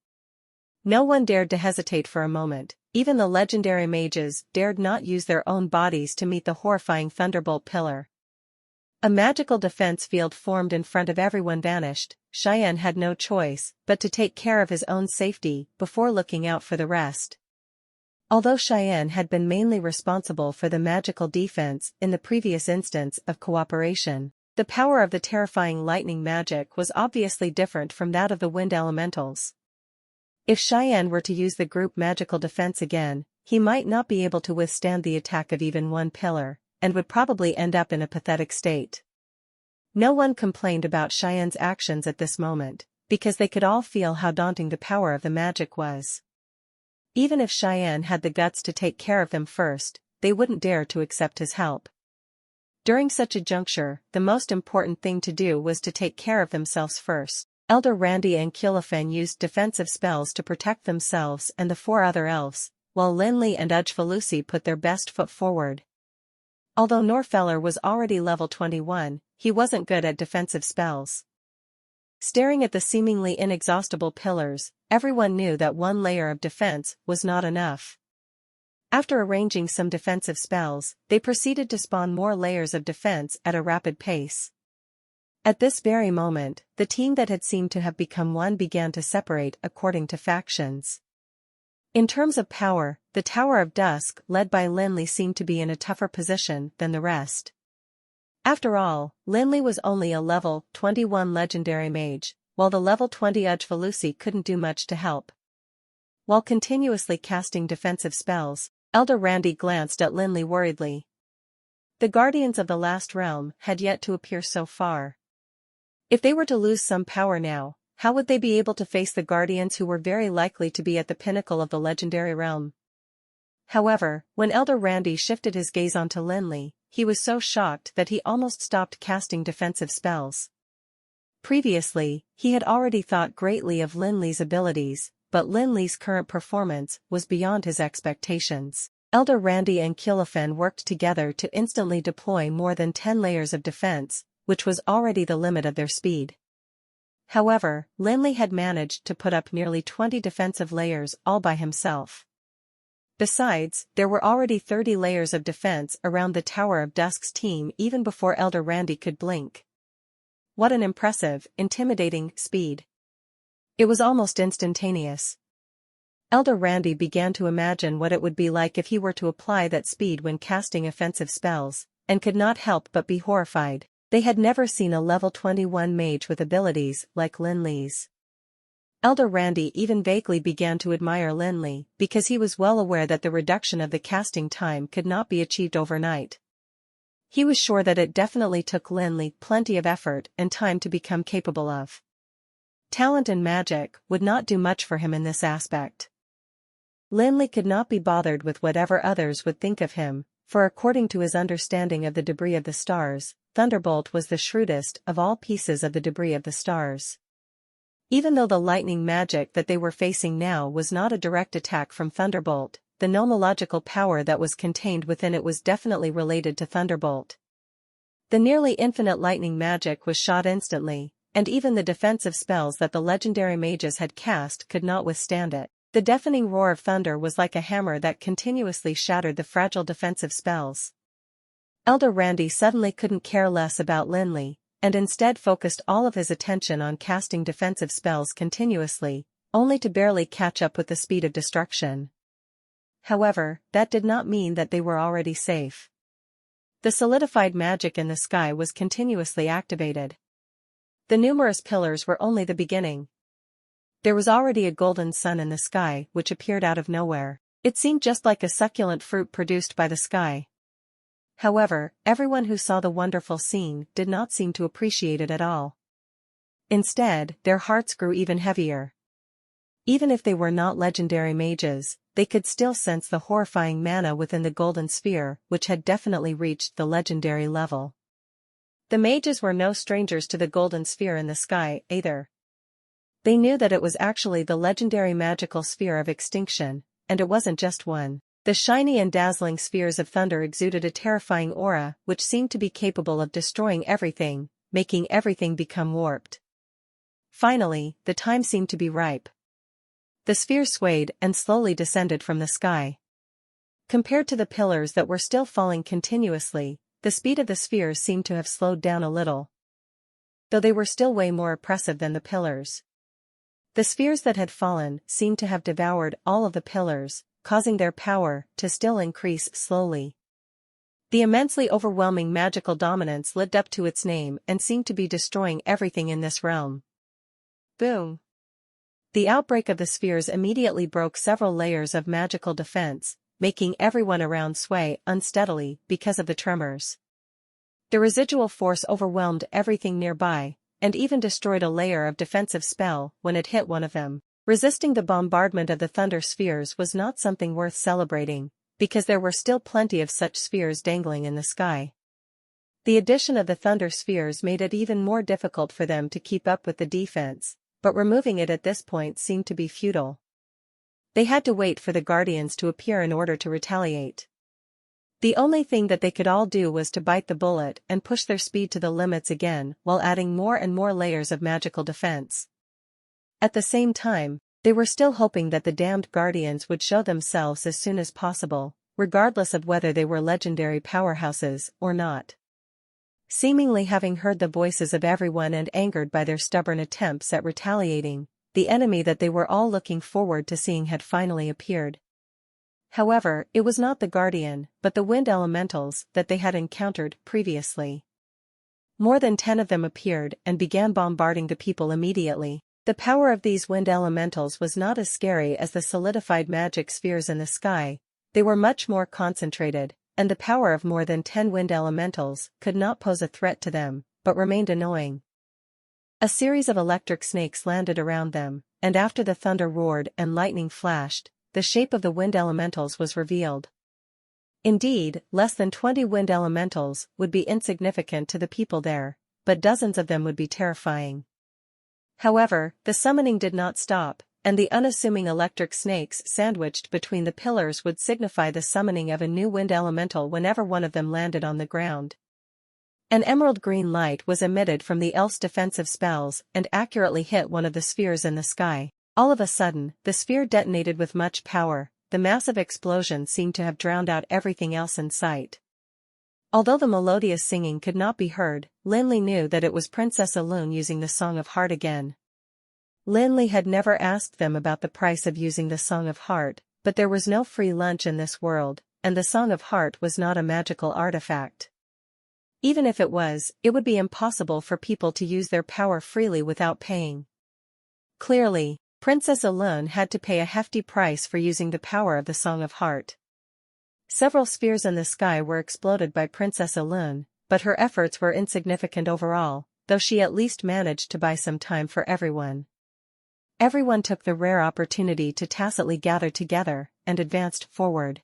S1: No one dared to hesitate for a moment, even the legendary mages dared not use their own bodies to meet the horrifying thunderbolt pillar. A magical defense field formed in front of everyone vanished. Cheyenne had no choice but to take care of his own safety before looking out for the rest. Although Cheyenne had been mainly responsible for the magical defense in the previous instance of cooperation, the power of the terrifying lightning magic was obviously different from that of the wind elementals. If Cheyenne were to use the group magical defense again, he might not be able to withstand the attack of even one pillar, and would probably end up in a pathetic state. No one complained about Cheyenne's actions at this moment, because they could all feel how daunting the power of the magic was. Even if Cheyenne had the guts to take care of them first, they wouldn't dare to accept his help. During such a juncture, the most important thing to do was to take care of themselves first. Elder Randy and Kilophen used defensive spells to protect themselves and the 4 other elves, while Lin Li and Ujfalusi put their best foot forward. Although Norfeller was already level 21, he wasn't good at defensive spells. Staring at the seemingly inexhaustible pillars, everyone knew that one layer of defense was not enough. After arranging some defensive spells, they proceeded to spawn more layers of defense at a rapid pace. At this very moment, the team that had seemed to have become one began to separate according to factions. In terms of power, the Tower of Dusk led by Lin Li seemed to be in a tougher position than the rest. After all, Lin Li was only a level 21 legendary mage, while the level 20 Ujvalusi couldn't do much to help. While continuously casting defensive spells, Elder Randy glanced at Lin Li worriedly. The Guardians of the Last Realm had yet to appear so far. If they were to lose some power now, how would they be able to face the Guardians who were very likely to be at the pinnacle of the legendary realm? However, when Elder Randy shifted his gaze onto Lin Li, he was so shocked that he almost stopped casting defensive spells. Previously, he had already thought greatly of Lin Li's abilities, but Lin Li's current performance was beyond his expectations. Elder Randy and Qilifen worked together to instantly deploy more than 10 layers of defense, which was already the limit of their speed. However, Lin Li had managed to put up nearly 20 defensive layers all by himself. Besides, there were already 30 layers of defense around the Tower of Dusk's team even before Elder Randy could blink. What an impressive, intimidating speed. It was almost instantaneous. Elder Randy began to imagine what it would be like if he were to apply that speed when casting offensive spells, and could not help but be horrified. They had never seen a level 21 mage with abilities like Lin Li's. Elder Randy even vaguely began to admire Lin Li because he was well aware that the reduction of the casting time could not be achieved overnight. He was sure that it definitely took Lin Li plenty of effort and time to become capable of. Talent and magic would not do much for him in this aspect. Lin Li could not be bothered with whatever others would think of him, for according to his understanding of the debris of the stars, Thunderbolt was the shrewdest of all pieces of the debris of the stars. Even though the lightning magic that they were facing now was not a direct attack from Thunderbolt, the nomological power that was contained within it was definitely related to Thunderbolt. The nearly infinite lightning magic was shot instantly, and even the defensive spells that the legendary mages had cast could not withstand it. The deafening roar of thunder was like a hammer that continuously shattered the fragile defensive spells. Elder Randy suddenly couldn't care less about Lin Li, and instead focused all of his attention on casting defensive spells continuously, only to barely catch up with the speed of destruction. However, that did not mean that they were already safe. The solidified magic in the sky was continuously activated. The numerous pillars were only the beginning. There was already a golden sun in the sky which appeared out of nowhere. It seemed just like a succulent fruit produced by the sky. However, everyone who saw the wonderful scene did not seem to appreciate it at all. Instead, their hearts grew even heavier. Even if they were not legendary mages, they could still sense the horrifying mana within the golden sphere, which had definitely reached the legendary level. The mages were no strangers to the golden sphere in the sky, either. They knew that it was actually the legendary magical sphere of extinction, and it wasn't just one. The shiny and dazzling spheres of thunder exuded a terrifying aura which seemed to be capable of destroying everything, making everything become warped. Finally, the time seemed to be ripe. The sphere swayed and slowly descended from the sky. Compared to the pillars that were still falling continuously, the speed of the spheres seemed to have slowed down a little. Though they were still way more oppressive than the pillars. The spheres that had fallen seemed to have devoured all of the pillars, causing their power to still increase slowly. The immensely overwhelming magical dominance lived up to its name and seemed to be destroying everything in this realm. Boom! The outbreak of the spheres immediately broke several layers of magical defense, making everyone around sway unsteadily because of the tremors. The residual force overwhelmed everything nearby, and even destroyed a layer of defensive spell when it hit one of them. Resisting the bombardment of the thunder spheres was not something worth celebrating, because there were still plenty of such spheres dangling in the sky. The addition of the thunder spheres made it even more difficult for them to keep up with the defense, but removing it at this point seemed to be futile. They had to wait for the Guardians to appear in order to retaliate. The only thing that they could all do was to bite the bullet and push their speed to the limits again while adding more and more layers of magical defense. At the same time, they were still hoping that the damned Guardians would show themselves as soon as possible, regardless of whether they were legendary powerhouses or not. Seemingly having heard the voices of everyone and angered by their stubborn attempts at retaliating, the enemy that they were all looking forward to seeing had finally appeared. However, it was not the guardian, but the wind elementals that they had encountered previously. More than 10 of them appeared and began bombarding the people immediately. The power of these wind elementals was not as scary as the solidified magic spheres in the sky. They were much more concentrated, and the power of more than 10 wind elementals could not pose a threat to them, but remained annoying. A series of electric snakes landed around them, and after the thunder roared and lightning flashed, the shape of the wind elementals was revealed. Indeed, less than 20 wind elementals would be insignificant to the people there, but dozens of them would be terrifying. However, the summoning did not stop, and the unassuming electric snakes sandwiched between the pillars would signify the summoning of a new wind elemental whenever one of them landed on the ground. An emerald green light was emitted from the elf's defensive spells and accurately hit one of the spheres in the sky. All of a sudden, the sphere detonated with much power. The massive explosion seemed to have drowned out everything else in sight. Although the melodious singing could not be heard, Lin Li knew that it was Princess Alun using the Song of Heart again. Lin Li had never asked them about the price of using the Song of Heart, but there was no free lunch in this world, and the Song of Heart was not a magical artifact. Even if it was, it would be impossible for people to use their power freely without paying. Clearly, Princess Alun had to pay a hefty price for using the power of the Song of Heart. Several spheres in the sky were exploded by Princess Alun, but her efforts were insignificant overall, though she at least managed to buy some time for everyone. Everyone took the rare opportunity to tacitly gather together and advanced forward.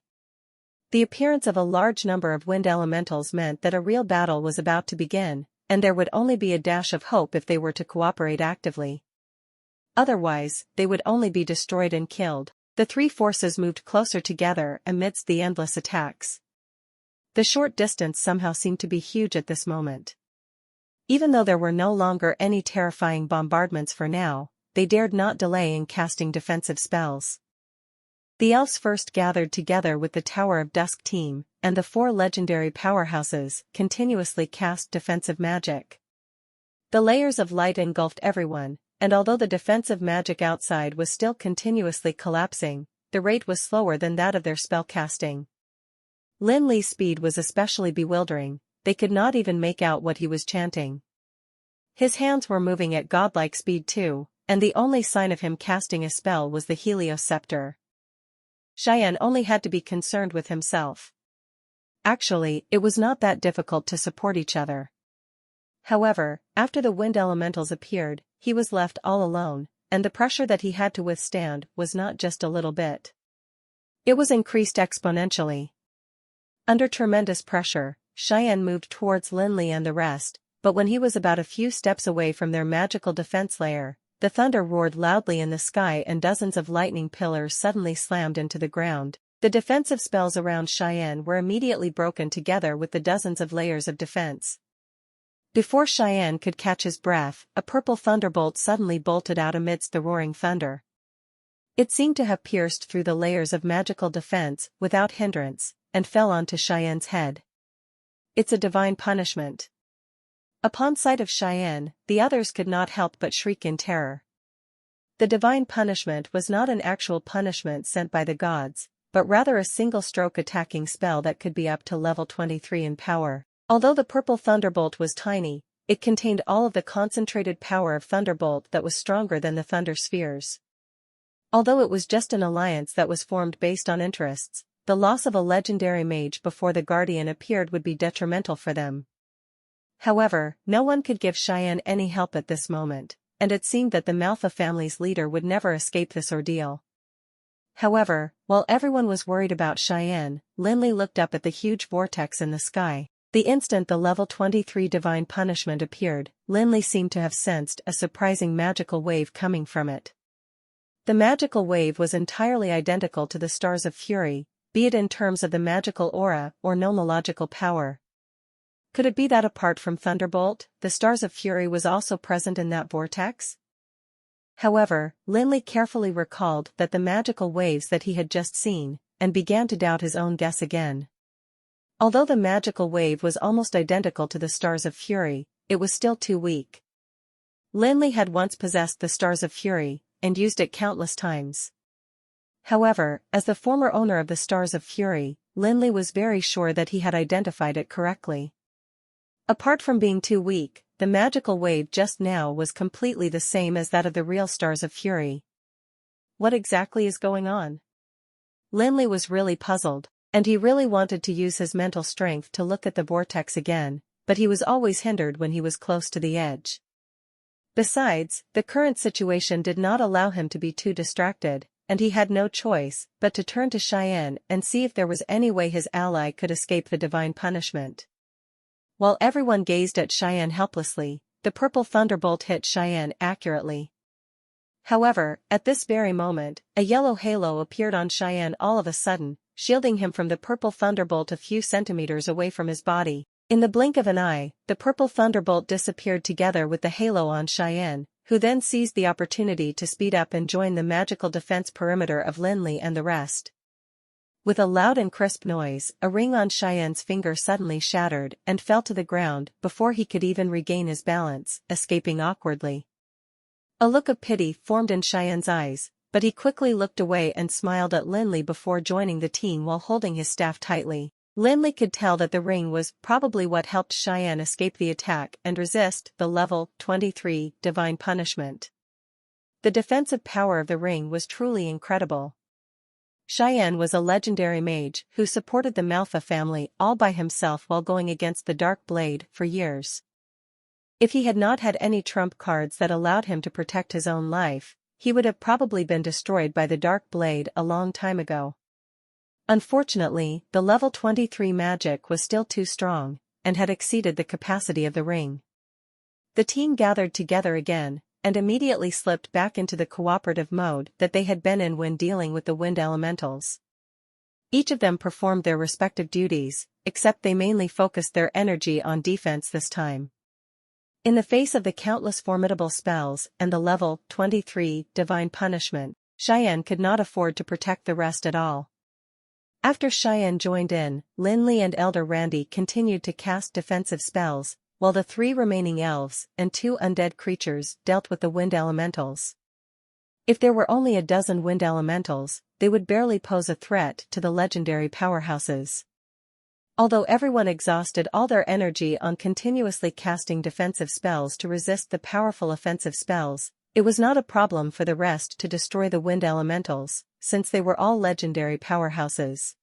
S1: The appearance of a large number of wind elementals meant that a real battle was about to begin, and there would only be a dash of hope if they were to cooperate actively. Otherwise, they would only be destroyed and killed. The three forces moved closer together amidst the endless attacks. The short distance somehow seemed to be huge at this moment. Even though there were no longer any terrifying bombardments for now, they dared not delay in casting defensive spells. The elves first gathered together with the Tower of Dusk team, and the 4 legendary powerhouses continuously cast defensive magic. The layers of light engulfed everyone, and although the defensive magic outside was still continuously collapsing, the rate was slower than that of their spell casting. Lin Li's speed was especially bewildering. They could not even make out what he was chanting. His hands were moving at godlike speed too, and the only sign of him casting a spell was the Helios scepter. Cheyenne only had to be concerned with himself. Actually, it was not that difficult to support each other. However, after the wind elementals appeared, he was left all alone, and the pressure that he had to withstand was not just a little bit. It was increased exponentially. Under tremendous pressure, Cheyenne moved towards Lin Li and the rest, but when he was about a few steps away from their magical defense layer, the thunder roared loudly in the sky and dozens of lightning pillars suddenly slammed into the ground. The defensive spells around Cheyenne were immediately broken together with the dozens of layers of defense. Before Cheyenne could catch his breath, a purple thunderbolt suddenly bolted out amidst the roaring thunder. It seemed to have pierced through the layers of magical defense without hindrance, and fell onto Cheyenne's head. It's a divine punishment. Upon sight of Cheyenne, the others could not help but shriek in terror. The divine punishment was not an actual punishment sent by the gods, but rather a single-stroke attacking spell that could be up to level 23 in power. Although the purple thunderbolt was tiny, it contained all of the concentrated power of Thunderbolt that was stronger than the Thunder Spheres. Although it was just an alliance that was formed based on interests, the loss of a legendary mage before the Guardian appeared would be detrimental for them. However, no one could give Cheyenne any help at this moment, and it seemed that the Manhwa family's leader would never escape this ordeal. However, while everyone was worried about Cheyenne, Lin Li looked up at the huge vortex in the sky. The instant the level 23 divine punishment appeared, Lin Li seemed to have sensed a surprising magical wave coming from it. The magical wave was entirely identical to the Stars of Fury, be it in terms of the magical aura or nomological power. Could it be that apart from Thunderbolt, the Stars of Fury was also present in that vortex? However, Lin Li carefully recalled that the magical waves that he had just seen, and began to doubt his own guess again. Although the magical wave was almost identical to the Stars of Fury, it was still too weak. Lin Li had once possessed the Stars of Fury, and used it countless times. However, as the former owner of the Stars of Fury, Lin Li was very sure that he had identified it correctly. Apart from being too weak, the magical wave just now was completely the same as that of the real Stars of Fury. What exactly is going on? Lin Li was really puzzled, and he really wanted to use his mental strength to look at the vortex again, but he was always hindered when he was close to the edge. Besides, the current situation did not allow him to be too distracted, and he had no choice but to turn to Cheyenne and see if there was any way his ally could escape the divine punishment. While everyone gazed at Cheyenne helplessly, the purple thunderbolt hit Cheyenne accurately. However, at this very moment, a yellow halo appeared on Cheyenne all of a sudden, shielding him from the purple thunderbolt a few centimeters away from his body. In the blink of an eye, the purple thunderbolt disappeared together with the halo on Cheyenne, who then seized the opportunity to speed up and join the magical defense perimeter of Lin Li and the rest. With a loud and crisp noise, a ring on Cheyenne's finger suddenly shattered and fell to the ground before he could even regain his balance, escaping awkwardly. A look of pity formed in Cheyenne's eyes, but he quickly looked away and smiled at Lin Li before joining the team while holding his staff tightly. Lin Li could tell that the ring was probably what helped Cheyenne escape the attack and resist the level 23 divine punishment. The defensive power of the ring was truly incredible. Cheyenne was a legendary mage who supported the Manhwa family all by himself while going against the Dark Blade for years. If he had not had any trump cards that allowed him to protect his own life, he would have probably been destroyed by the Dark Blade a long time ago. Unfortunately, the level 23 magic was still too strong, and had exceeded the capacity of the ring. The team gathered together again, and immediately slipped back into the cooperative mode that they had been in when dealing with the wind elementals. Each of them performed their respective duties, except they mainly focused their energy on defense this time. In the face of the countless formidable spells and the level 23 divine punishment, Cheyenne could not afford to protect the rest at all. After Cheyenne joined in, Lin Li and Elder Randy continued to cast defensive spells, while the 3 remaining elves and 2 undead creatures dealt with the wind elementals. If there were only a dozen wind elementals, they would barely pose a threat to the legendary powerhouses. Although everyone exhausted all their energy on continuously casting defensive spells to resist the powerful offensive spells, it was not a problem for the rest to destroy the wind elementals, since they were all legendary powerhouses.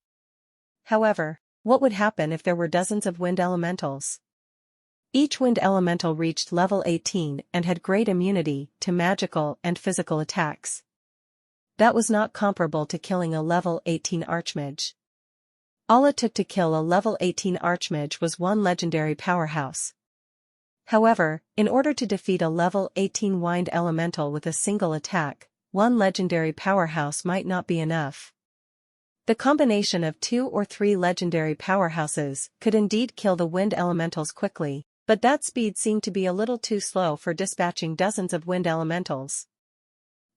S1: However, what would happen if there were dozens of wind elementals? Each wind elemental reached level 18 and had great immunity to magical and physical attacks. That was not comparable to killing a level 18 archmage. All it took to kill a level 18 archmage was one legendary powerhouse. However, in order to defeat a level 18 wind elemental with a single attack, one legendary powerhouse might not be enough. The combination of 2 or 3 legendary powerhouses could indeed kill the wind elementals quickly, but that speed seemed to be a little too slow for dispatching dozens of wind elementals.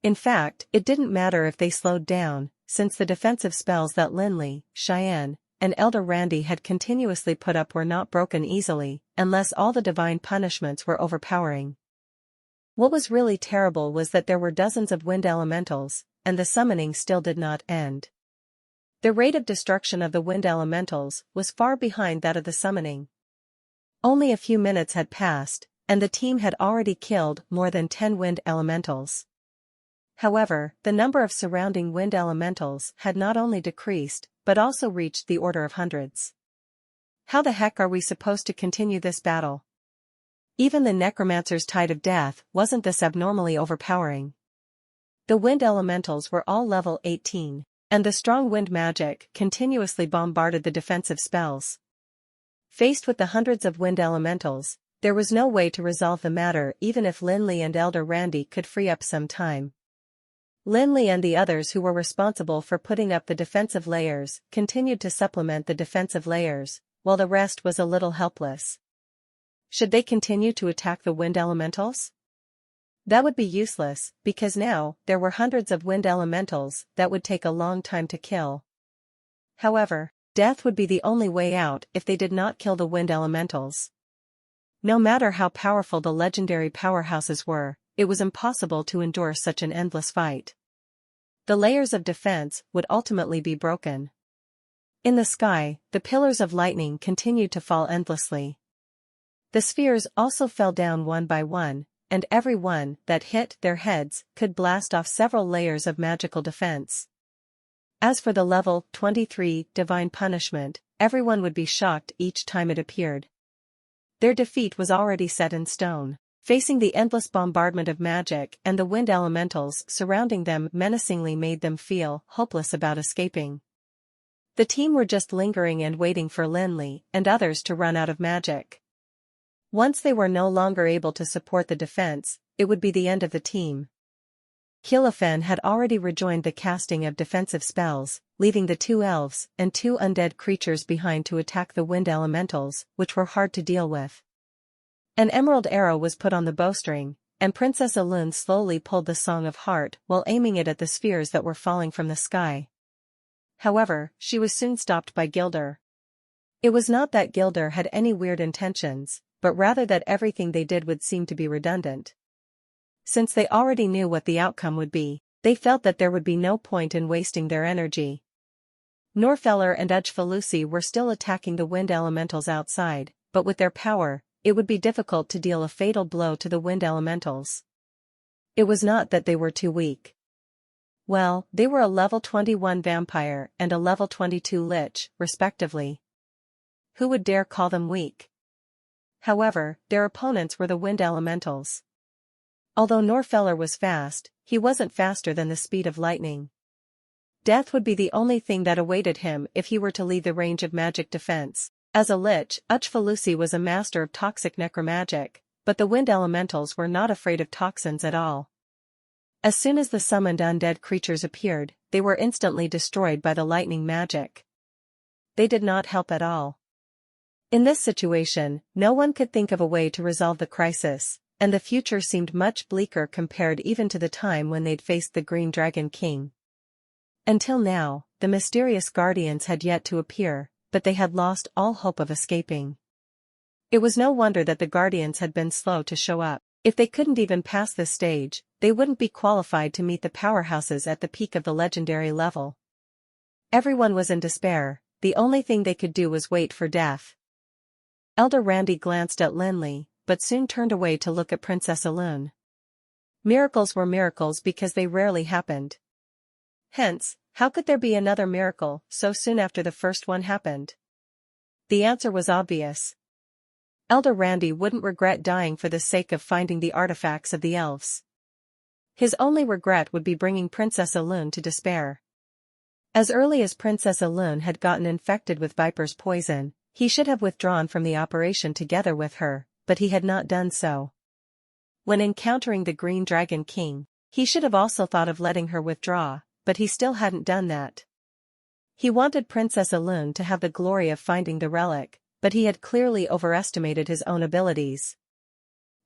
S1: In fact, it didn't matter if they slowed down, since the defensive spells that Lin Li, Cheyenne, and Elder Randy had continuously put up were not broken easily, unless all the divine punishments were overpowering. What was really terrible was that there were dozens of wind elementals, and the summoning still did not end. The rate of destruction of the wind elementals was far behind that of the summoning. Only a few minutes had passed, and the team had already killed more than 10 wind elementals. However, the number of surrounding wind elementals had not only decreased, but also reached the order of hundreds. How the heck are we supposed to continue this battle? Even the necromancer's tide of death wasn't this abnormally overpowering. The wind elementals were all level 18, and the strong wind magic continuously bombarded the defensive spells. Faced with the hundreds of wind elementals, there was no way to resolve the matter even if Lin Li and Elder Randy could free up some time. Lin Li and the others who were responsible for putting up the defensive layers continued to supplement the defensive layers, while the rest was a little helpless. Should they continue to attack the wind elementals? That would be useless, because now there were hundreds of wind elementals that would take a long time to kill. However, death would be the only way out if they did not kill the wind elementals. No matter how powerful the legendary powerhouses were, it was impossible to endure such an endless fight. The layers of defense would ultimately be broken. In the sky, the pillars of lightning continued to fall endlessly. The spheres also fell down one by one, and every one that hit their heads could blast off several layers of magical defense. As for the level 23 divine punishment, everyone would be shocked each time it appeared. Their defeat was already set in stone. Facing the endless bombardment of magic and the wind elementals surrounding them menacingly made them feel hopeless about escaping. The team were just lingering and waiting for Lin Li and others to run out of magic. Once they were no longer able to support the defense, it would be the end of the team. Kilofen had already rejoined the casting of defensive spells, leaving the 2 elves and 2 undead creatures behind to attack the wind elementals, which were hard to deal with. An emerald arrow was put on the bowstring, and Princess Alun slowly pulled the Song of Heart while aiming it at the spheres that were falling from the sky. However, she was soon stopped by Gilder. It was not that Gilder had any weird intentions, but rather that everything they did would seem to be redundant. Since they already knew what the outcome would be, they felt that there would be no point in wasting their energy. Norfeller and Ujfalusi were still attacking the wind elementals outside, but with their power, it would be difficult to deal a fatal blow to the wind elementals. It was not that they were too weak. Well, they were a level 21 vampire and a level 22 lich, respectively. Who would dare call them weak? However, their opponents were the wind elementals. Although Norfeller was fast, he wasn't faster than the speed of lightning. Death would be the only thing that awaited him if he were to leave the range of magic defense. As a lich, Ujfalusi was a master of toxic necromagic, but the wind elementals were not afraid of toxins at all. As soon as the summoned undead creatures appeared, they were instantly destroyed by the lightning magic. They did not help at all. In this situation, no one could think of a way to resolve the crisis, and the future seemed much bleaker compared even to the time when they'd faced the Green Dragon King. Until now, the mysterious guardians had yet to appear, but they had lost all hope of escaping. It was no wonder that the guardians had been slow to show up. If they couldn't even pass this stage, they wouldn't be qualified to meet the powerhouses at the peak of the legendary level. Everyone was in despair. The only thing they could do was wait for death. Elder Randy glanced at Lin Li, but soon turned away to look at Princess Alun. Miracles were miracles because they rarely happened. Hence, how could there be another miracle so soon after the first one happened? The answer was obvious. Elder Randy wouldn't regret dying for the sake of finding the artifacts of the elves. His only regret would be bringing Princess Alun to despair. As early as Princess Alun had gotten infected with Viper's poison, he should have withdrawn from the operation together with her, but he had not done so. When encountering the Green Dragon King, he should have also thought of letting her withdraw, but he still hadn't done that. He wanted Princess Alun to have the glory of finding the relic, but he had clearly overestimated his own abilities.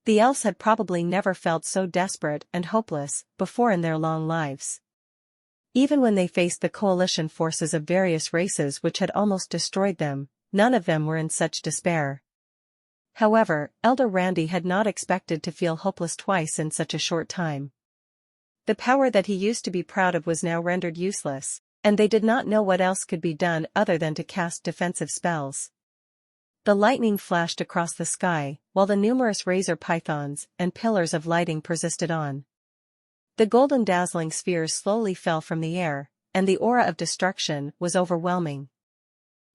S1: The elves had probably never felt so desperate and hopeless before in their long lives. Even when they faced the coalition forces of various races which had almost destroyed them, none of them were in such despair. However, Elder Randy had not expected to feel hopeless twice in such a short time. The power that he used to be proud of was now rendered useless, and they did not know what else could be done other than to cast defensive spells. The lightning flashed across the sky, while the numerous razor pythons and pillars of lighting persisted on. The golden dazzling spheres slowly fell from the air, and the aura of destruction was overwhelming.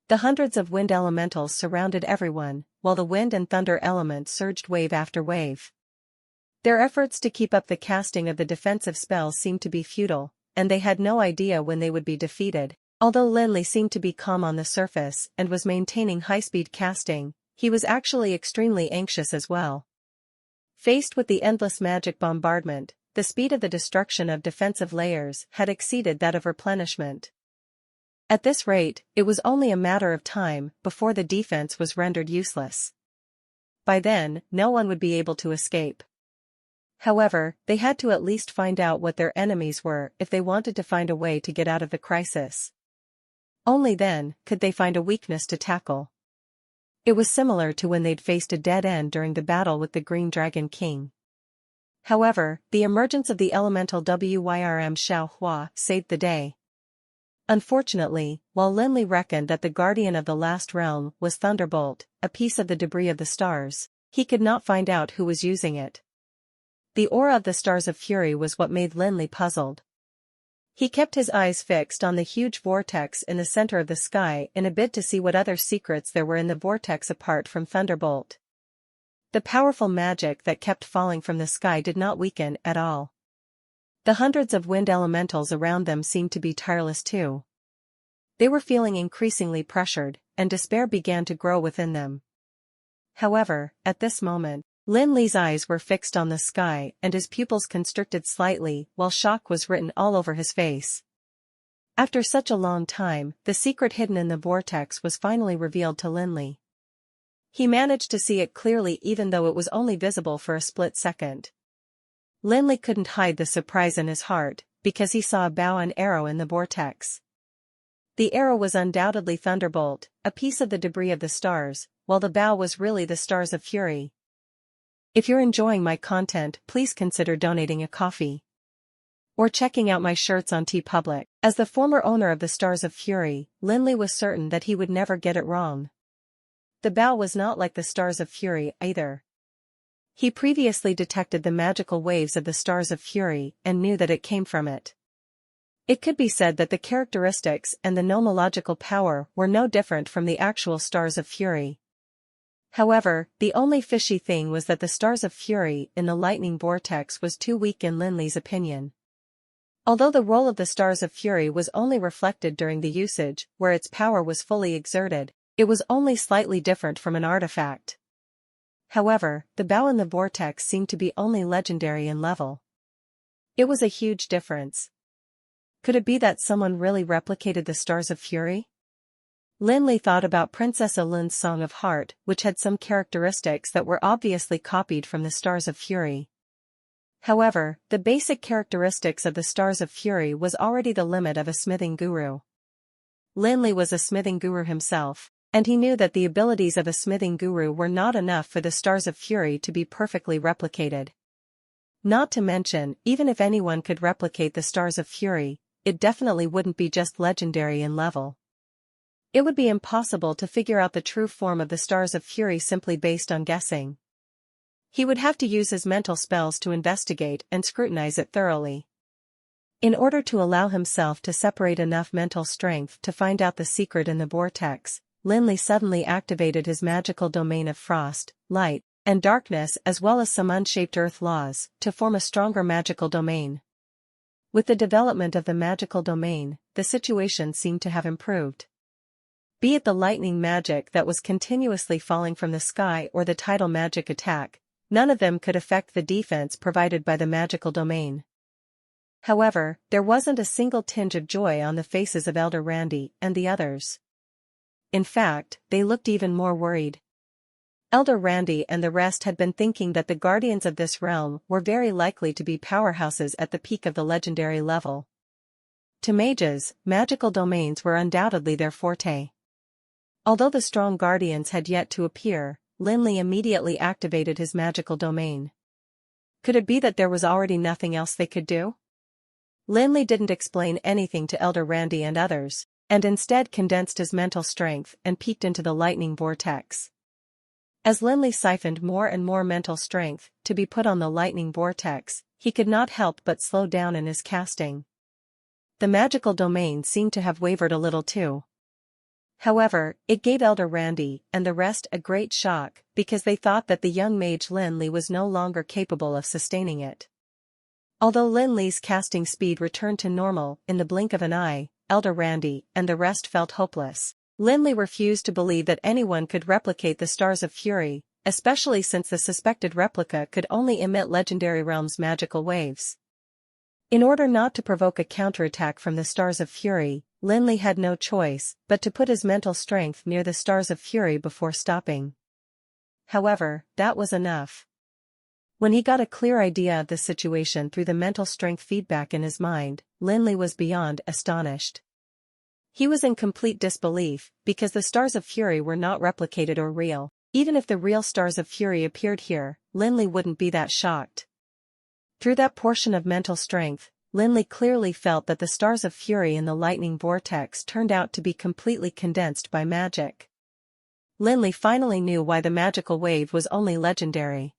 S1: The hundreds of wind elementals surrounded everyone, while the wind and thunder elements surged wave after wave. Their efforts to keep up the casting of the defensive spells seemed to be futile, and they had no idea when they would be defeated. Although Lin Li seemed to be calm on the surface and was maintaining high-speed casting, he was actually extremely anxious as well. Faced with the endless magic bombardment, the speed of the destruction of defensive layers had exceeded that of replenishment. At this rate, it was only a matter of time before the defense was rendered useless. By then, no one would be able to escape. However, they had to at least find out what their enemies were if they wanted to find a way to get out of the crisis. Only then could they find a weakness to tackle. It was similar to when they'd faced a dead end during the battle with the Green Dragon King. However, the emergence of the elemental Wyrm Xiao Hua saved the day. Unfortunately, while Lin Li reckoned that the guardian of the last realm was Thunderbolt, a piece of the debris of the stars, he could not find out who was using it. The aura of the stars of fury was what made Lin Li puzzled. He kept his eyes fixed on the huge vortex in the center of the sky in a bid to see what other secrets there were in the vortex apart from Thunderbolt. The powerful magic that kept falling from the sky did not weaken at all. The hundreds of wind elementals around them seemed to be tireless too. They were feeling increasingly pressured, and despair began to grow within them. However, at this moment, Lin Li's eyes were fixed on the sky and his pupils constricted slightly while shock was written all over his face. After such a long time, the secret hidden in the vortex was finally revealed to Lin Li. He managed to see it clearly even though it was only visible for a split second. Lin Li couldn't hide the surprise in his heart, because he saw a bow and arrow in the vortex. The arrow was undoubtedly Thunderbolt, a piece of the debris of the stars, while the bow was really the stars of fury. If you're enjoying my content, please consider donating a coffee. Or checking out my shirts on TeePublic. As the former owner of the Stars of Fury, Lin Li was certain that he would never get it wrong. The bow was not like the Stars of Fury either. He previously detected the magical waves of the Stars of Fury and knew that it came from it. It could be said that the characteristics and the nomological power were no different from the actual Stars of Fury. However, the only fishy thing was that the Stars of Fury in the lightning vortex was too weak in Lin Li's opinion. Although the role of the Stars of Fury was only reflected during the usage, where its power was fully exerted, it was only slightly different from an artifact. However, the bow in the vortex seemed to be only legendary in level. It was a huge difference. Could it be that someone really replicated the Stars of Fury? Lin Li thought about Princess Alin's Song of Heart, which had some characteristics that were obviously copied from the Stars of Fury. However, the basic characteristics of the Stars of Fury was already the limit of a smithing guru. Lin Li was a smithing guru himself, and he knew that the abilities of a smithing guru were not enough for the Stars of Fury to be perfectly replicated. Not to mention, even if anyone could replicate the Stars of Fury, it definitely wouldn't be just legendary in level. It would be impossible to figure out the true form of the Stars of Fury simply based on guessing. He would have to use his mental spells to investigate and scrutinize it thoroughly. In order to allow himself to separate enough mental strength to find out the secret in the vortex, Lin Li suddenly activated his magical domain of frost, light, and darkness as well as some unshaped earth laws, to form a stronger magical domain. With the development of the magical domain, the situation seemed to have improved. Be it the lightning magic that was continuously falling from the sky or the tidal magic attack, none of them could affect the defense provided by the magical domain. However, there wasn't a single tinge of joy on the faces of Elder Randy and the others. In fact, they looked even more worried. Elder Randy and the rest had been thinking that the guardians of this realm were very likely to be powerhouses at the peak of the legendary level. To mages, magical domains were undoubtedly their forte. Although the strong guardians had yet to appear, Lin Li immediately activated his magical domain. Could it be that there was already nothing else they could do? Lin Li didn't explain anything to Elder Randy and others, and instead condensed his mental strength and peeked into the lightning vortex. As Lin Li siphoned more and more mental strength to be put on the lightning vortex, he could not help but slow down in his casting. The magical domain seemed to have wavered a little too. However, it gave Elder Randy and the rest a great shock because they thought that the young mage Lin Li was no longer capable of sustaining it. Although Lin Li's casting speed returned to normal in the blink of an eye, Elder Randy and the rest felt hopeless. Lin Li refused to believe that anyone could replicate the Stars of Fury, especially since the suspected replica could only emit Legendary Realm's magical waves. In order not to provoke a counterattack from the Stars of Fury, Lin Li had no choice but to put his mental strength near the Stars of Fury before stopping. However, that was enough. When he got a clear idea of the situation through the mental strength feedback in his mind, Lin Li was beyond astonished. He was in complete disbelief, because the Stars of Fury were not replicated or real. Even if the real Stars of Fury appeared here, Lin Li wouldn't be that shocked. Through that portion of mental strength, Lin Li clearly felt that the stars of fury in the lightning vortex turned out to be completely condensed by magic. Lin Li finally knew why the magical wave was only legendary.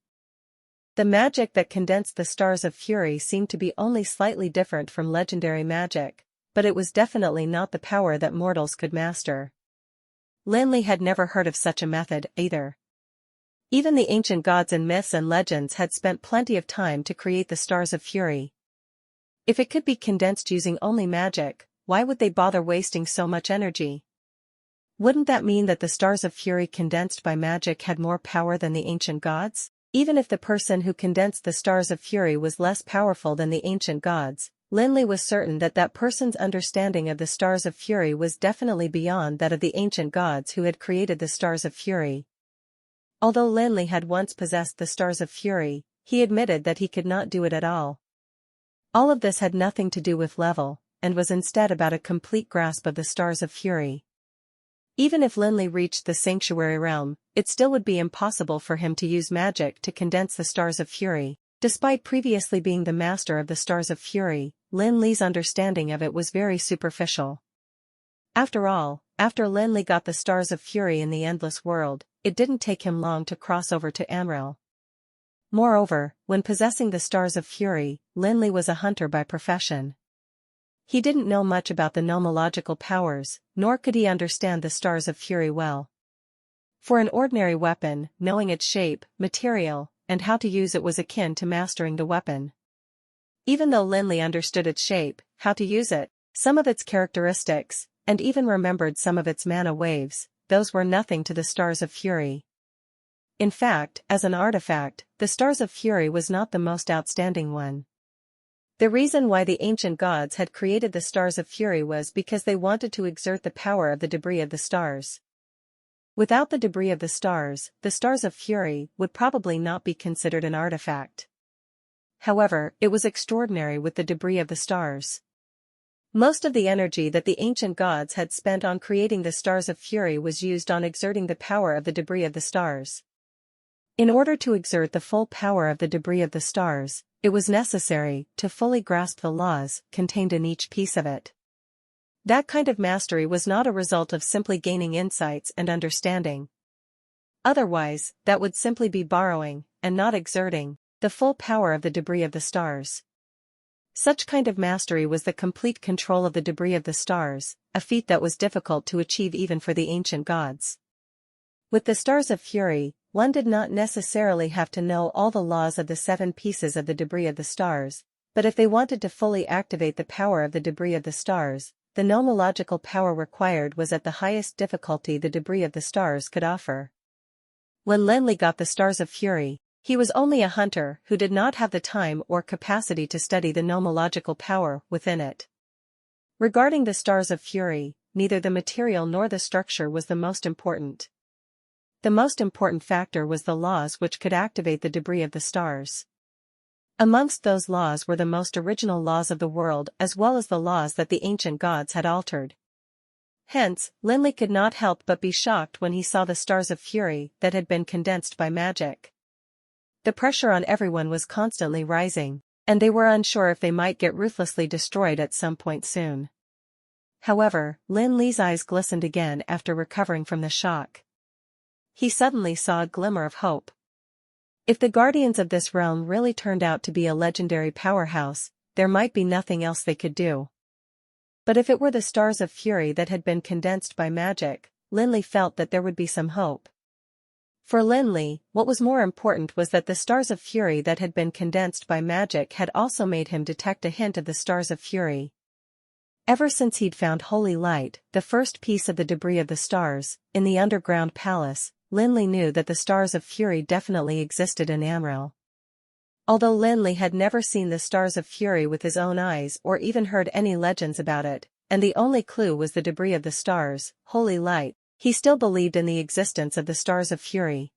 S1: The magic that condensed the stars of fury seemed to be only slightly different from legendary magic, but it was definitely not the power that mortals could master. Lin Li had never heard of such a method, either. Even the ancient gods in myths and legends had spent plenty of time to create the stars of fury. If it could be condensed using only magic, why would they bother wasting so much energy? Wouldn't that mean that the stars of fury condensed by magic had more power than the ancient gods? Even if the person who condensed the stars of fury was less powerful than the ancient gods, Lin Li was certain that that person's understanding of the stars of fury was definitely beyond that of the ancient gods who had created the stars of fury. Although Lin Li had once possessed the stars of fury, he admitted that he could not do it at all. All of this had nothing to do with level, and was instead about a complete grasp of the stars of fury. Even if Lin Li reached the sanctuary realm, it still would be impossible for him to use magic to condense the stars of fury. Despite previously being the master of the stars of fury, Lin Li's understanding of it was very superficial. After all, after Lin Li got the stars of fury in the endless world, it didn't take him long to cross over to Amril. Moreover, when possessing the stars of fury, Lin Li was a hunter by profession. He didn't know much about the nomological powers, nor could he understand the stars of fury well. For an ordinary weapon, knowing its shape, material, and how to use it was akin to mastering the weapon. Even though Lin Li understood its shape, how to use it, some of its characteristics, and even remembered some of its mana waves, those were nothing to the stars of fury. In fact, as an artifact, the stars of fury was not the most outstanding one. The reason why the ancient gods had created the stars of fury was because they wanted to exert the power of the debris of the stars. Without the debris of the stars of fury would probably not be considered an artifact. However, it was extraordinary with the debris of the stars. Most of the energy that the ancient gods had spent on creating the stars of fury was used on exerting the power of the debris of the stars. In order to exert the full power of the debris of the stars, it was necessary to fully grasp the laws contained in each piece of it. That kind of mastery was not a result of simply gaining insights and understanding. Otherwise, that would simply be borrowing, and not exerting, the full power of the debris of the stars. Such kind of mastery was the complete control of the debris of the stars, a feat that was difficult to achieve even for the ancient gods. With the stars of fury, one did not necessarily have to know all the laws of the 7 pieces of the debris of the stars, but if they wanted to fully activate the power of the debris of the stars, the nomological power required was at the highest difficulty the debris of the stars could offer. When Lin Li got the stars of fury, he was only a hunter who did not have the time or capacity to study the nomological power within it. Regarding the stars of fury, neither the material nor the structure was the most important. The most important factor was the laws which could activate the debris of the stars. Amongst those laws were the most original laws of the world as well as the laws that the ancient gods had altered. Hence, Lin Li could not help but be shocked when he saw the stars of fury that had been condensed by magic. The pressure on everyone was constantly rising, and they were unsure if they might get ruthlessly destroyed at some point soon. However, Lin Li's eyes glistened again after recovering from the shock. He suddenly saw a glimmer of hope. If the guardians of this realm really turned out to be a legendary powerhouse, there might be nothing else they could do. But if it were the stars of fury that had been condensed by magic, Lin Li felt that there would be some hope. For Lin Li, what was more important was that the stars of fury that had been condensed by magic had also made him detect a hint of the stars of fury. Ever since he'd found holy light, the first piece of the debris of the stars, in the underground palace, Lin Li knew that the stars of fury definitely existed in Amril. Although Lin Li had never seen the stars of fury with his own eyes or even heard any legends about it, and the only clue was the debris of the stars, holy light, he still believed in the existence of the stars of fury.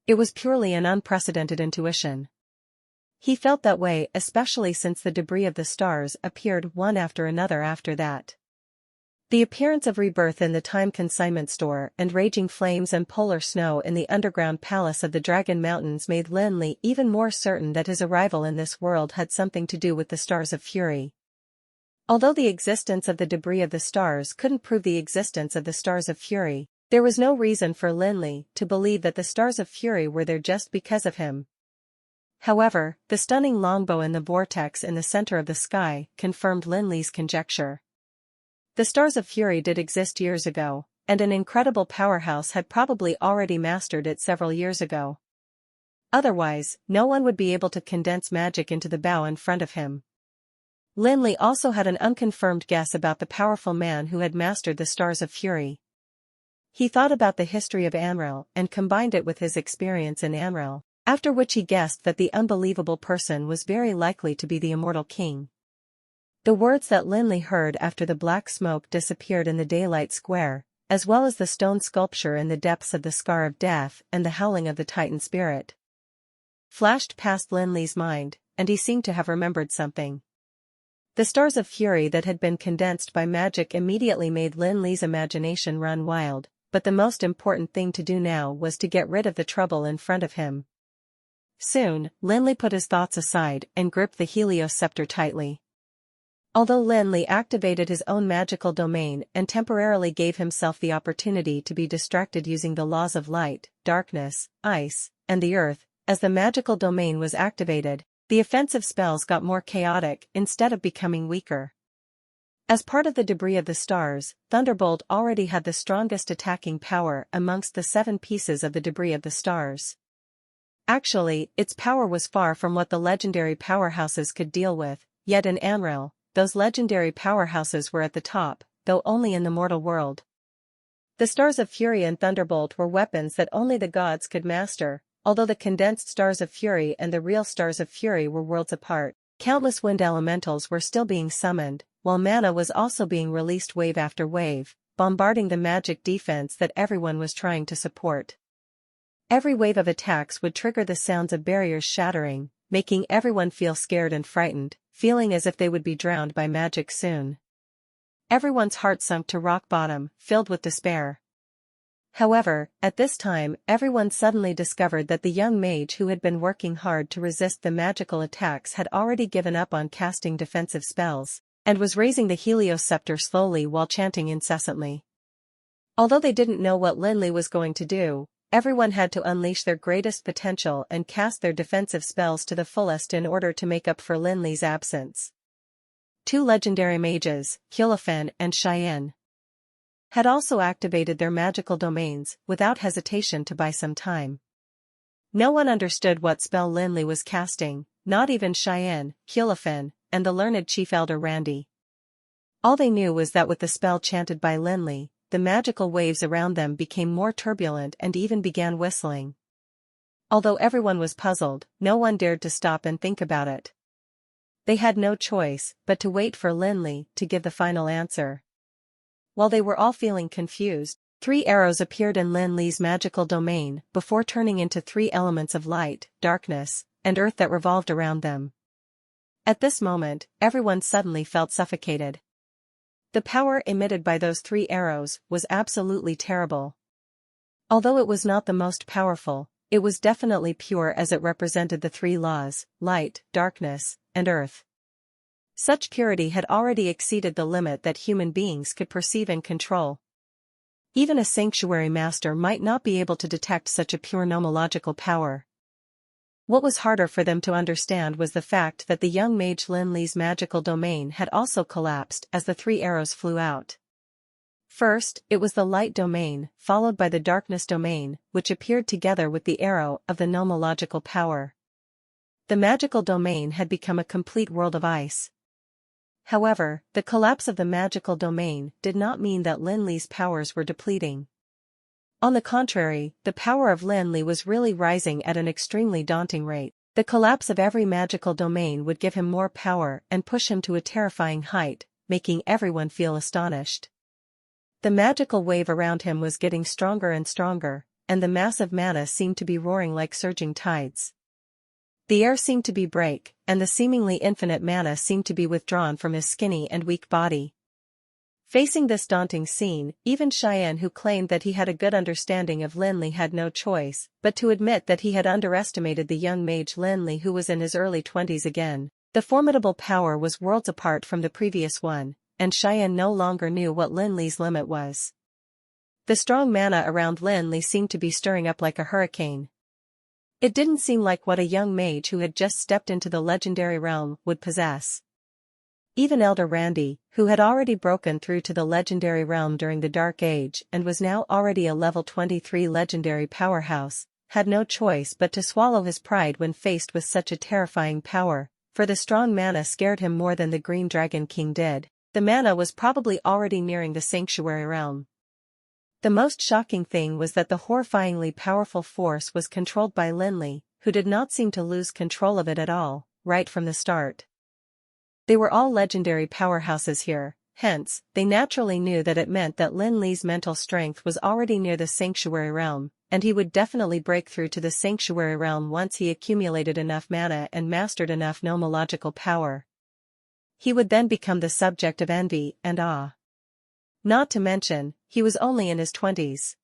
S1: It was purely an unprecedented intuition. He felt that way especially since the debris of the stars appeared one after another after that. The appearance of rebirth in the time consignment store and raging flames and polar snow in the underground palace of the Dragon Mountains made Lin Li even more certain that his arrival in this world had something to do with the Stars of Fury. Although the existence of the debris of the stars couldn't prove the existence of the Stars of Fury, there was no reason for Lin Li to believe that the Stars of Fury were there just because of him. However, the stunning longbow in the vortex in the center of the sky confirmed Lin Li's conjecture. The Stars of Fury did exist years ago, and an incredible powerhouse had probably already mastered it several years ago. Otherwise, no one would be able to condense magic into the bow in front of him. Lin Li also had an unconfirmed guess about the powerful man who had mastered the Stars of Fury. He thought about the history of Amrel and combined it with his experience in Amrel, after which he guessed that the unbelievable person was very likely to be the immortal king. The words that Lin Li heard after the black smoke disappeared in the daylight square, as well as the stone sculpture in the depths of the Scar of Death and the howling of the Titan spirit, flashed past Lin Li's mind, and he seemed to have remembered something. The Stars of Fury that had been condensed by magic immediately made Lin Li's imagination run wild, but the most important thing to do now was to get rid of the trouble in front of him. Soon, Lin Li put his thoughts aside and gripped the Helios scepter tightly. Although Lin Li activated his own magical domain and temporarily gave himself the opportunity to be distracted using the laws of light, darkness, ice, and the earth, as the magical domain was activated, the offensive spells got more chaotic instead of becoming weaker. As part of the debris of the stars, Thunderbolt already had the strongest attacking power amongst the 7 pieces of the debris of the stars. Actually, its power was far from what the legendary powerhouses could deal with, yet in Amrel, those legendary powerhouses were at the top, though only in the mortal world. The Stars of Fury and Thunderbolt were weapons that only the gods could master, although the condensed Stars of Fury and the real Stars of Fury were worlds apart. Countless wind elementals were still being summoned, while mana was also being released wave after wave, bombarding the magic defense that everyone was trying to support. Every wave of attacks would trigger the sounds of barriers shattering, making everyone feel scared and frightened, feeling as if they would be drowned by magic soon. Everyone's heart sunk to rock bottom, filled with despair. However, at this time, everyone suddenly discovered that the young mage who had been working hard to resist the magical attacks had already given up on casting defensive spells, and was raising the Helios scepter slowly while chanting incessantly. Although they didn't know what Lin Li was going to do, everyone had to unleash their greatest potential and cast their defensive spells to the fullest in order to make up for Lin Li's absence. 2 legendary mages, Hyolophan and Cheyenne, had also activated their magical domains without hesitation to buy some time. No one understood what spell Lin Li was casting, not even Cheyenne, Hyolophan, and the learned Chief Elder Randy. All they knew was that with the spell chanted by Lin Li, the magical waves around them became more turbulent and even began whistling. Although everyone was puzzled, no one dared to stop and think about it. They had no choice but to wait for Lin Li to give the final answer. While they were all feeling confused, 3 arrows appeared in Lin Li's magical domain before turning into 3 elements of light, darkness, and earth that revolved around them. At this moment, everyone suddenly felt suffocated. The power emitted by those 3 arrows was absolutely terrible. Although it was not the most powerful, it was definitely pure as it represented the 3 laws, light, darkness, and earth. Such purity had already exceeded the limit that human beings could perceive and control. Even a sanctuary master might not be able to detect such a pure nomological power. What was harder for them to understand was the fact that the young mage Lin Li's magical domain had also collapsed as the 3 arrows flew out. First, it was the light domain, followed by the darkness domain, which appeared together with the arrow of the nomological power. The magical domain had become a complete world of ice. However, the collapse of the magical domain did not mean that Lin Li's powers were depleting. On the contrary, the power of Lin Li was really rising at an extremely daunting rate. The collapse of every magical domain would give him more power and push him to a terrifying height, making everyone feel astonished. The magical wave around him was getting stronger and stronger, and the massive mana seemed to be roaring like surging tides. The air seemed to be break, and the seemingly infinite mana seemed to be withdrawn from his skinny and weak body. Facing this daunting scene, even Cheyenne, who claimed that he had a good understanding of Lin Li, had no choice but to admit that he had underestimated the young mage Lin Li, who was in his early 20s again. The formidable power was worlds apart from the previous one, and Cheyenne no longer knew what Lin Li's limit was. The strong mana around Lin Li seemed to be stirring up like a hurricane. It didn't seem like what a young mage who had just stepped into the legendary realm would possess. Even Elder Randy, who had already broken through to the legendary realm during the Dark Age and was now already a level 23 legendary powerhouse, had no choice but to swallow his pride when faced with such a terrifying power, for the strong mana scared him more than the Green Dragon King did. The mana was probably already nearing the sanctuary realm. The most shocking thing was that the horrifyingly powerful force was controlled by Lin Li, who did not seem to lose control of it at all, right from the start. They were all legendary powerhouses here, hence, they naturally knew that it meant that Lin Li's mental strength was already near the sanctuary realm, and he would definitely break through to the sanctuary realm once he accumulated enough mana and mastered enough nomological power. He would then become the subject of envy and awe. Not to mention, he was only in his 20s.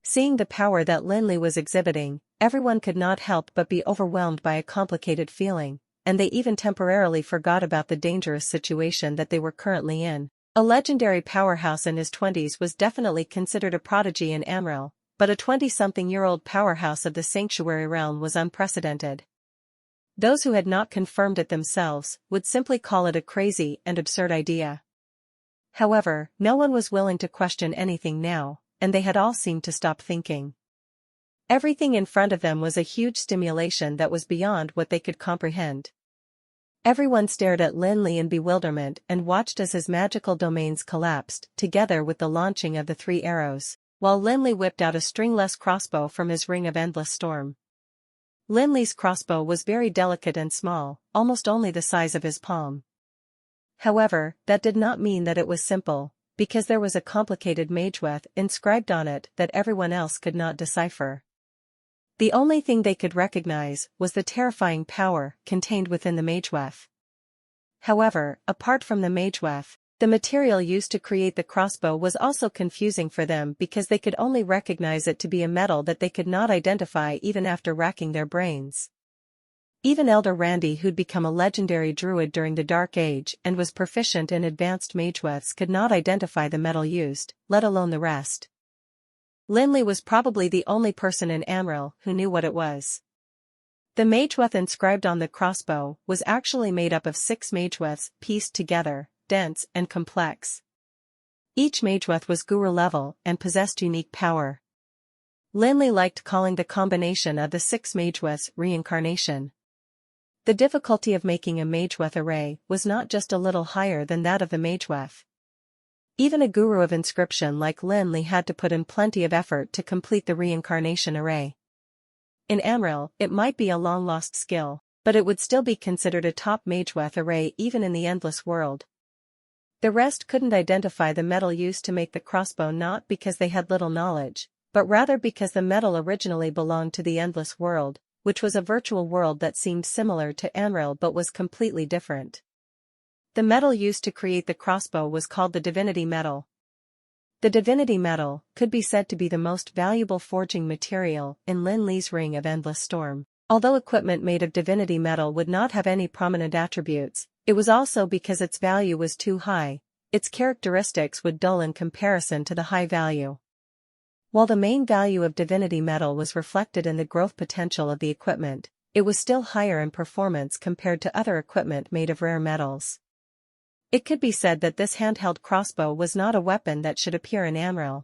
S1: Seeing the power that Lin Li was exhibiting, everyone could not help but be overwhelmed by a complicated feeling, and they even temporarily forgot about the dangerous situation that they were currently in. A legendary powerhouse in his 20s was definitely considered a prodigy in Amril, but a 20-something-year-old powerhouse of the sanctuary realm was unprecedented. Those who had not confirmed it themselves would simply call it a crazy and absurd idea. However, no one was willing to question anything now, and they had all seemed to stop thinking. Everything in front of them was a huge stimulation that was beyond what they could comprehend. Everyone stared at Lin Li in bewilderment and watched as his magical domains collapsed, together with the launching of the 3 arrows, while Lin Li whipped out a stringless crossbow from his ring of endless storm. Lin Li's crossbow was very delicate and small, almost only the size of his palm. However, that did not mean that it was simple, because there was a complicated mageweth inscribed on it that everyone else could not decipher. The only thing they could recognize was the terrifying power contained within the mageweth. However, apart from the mageweth, the material used to create the crossbow was also confusing for them because they could only recognize it to be a metal that they could not identify even after racking their brains. Even Elder Randy, who'd become a legendary druid during the Dark Age and was proficient in advanced mageweths, could not identify the metal used, let alone the rest. Lin Li was probably the only person in Amril who knew what it was. The mageweth inscribed on the crossbow was actually made up of 6 mageweths pieced together, dense and complex. Each mageweth was guru level and possessed unique power. Lin Li liked calling the combination of the 6 mageweths reincarnation. The difficulty of making a mageweth array was not just a little higher than that of the mageweth. Even a guru of inscription like Lin Li had to put in plenty of effort to complete the reincarnation array. In Amril, it might be a long-lost skill, but it would still be considered a top mageweth array even in the Endless World. The rest couldn't identify the metal used to make the crossbow, not because they had little knowledge, but rather because the metal originally belonged to the Endless World, which was a virtual world that seemed similar to Amril but was completely different. The metal used to create the crossbow was called the divinity metal. The divinity metal could be said to be the most valuable forging material in Lin Li's Ring of Endless Storm. Although equipment made of divinity metal would not have any prominent attributes, it was also because its value was too high. Its characteristics would dull in comparison to the high value. While the main value of divinity metal was reflected in the growth potential of the equipment, it was still higher in performance compared to other equipment made of rare metals. It could be said that this handheld crossbow was not a weapon that should appear in Amril.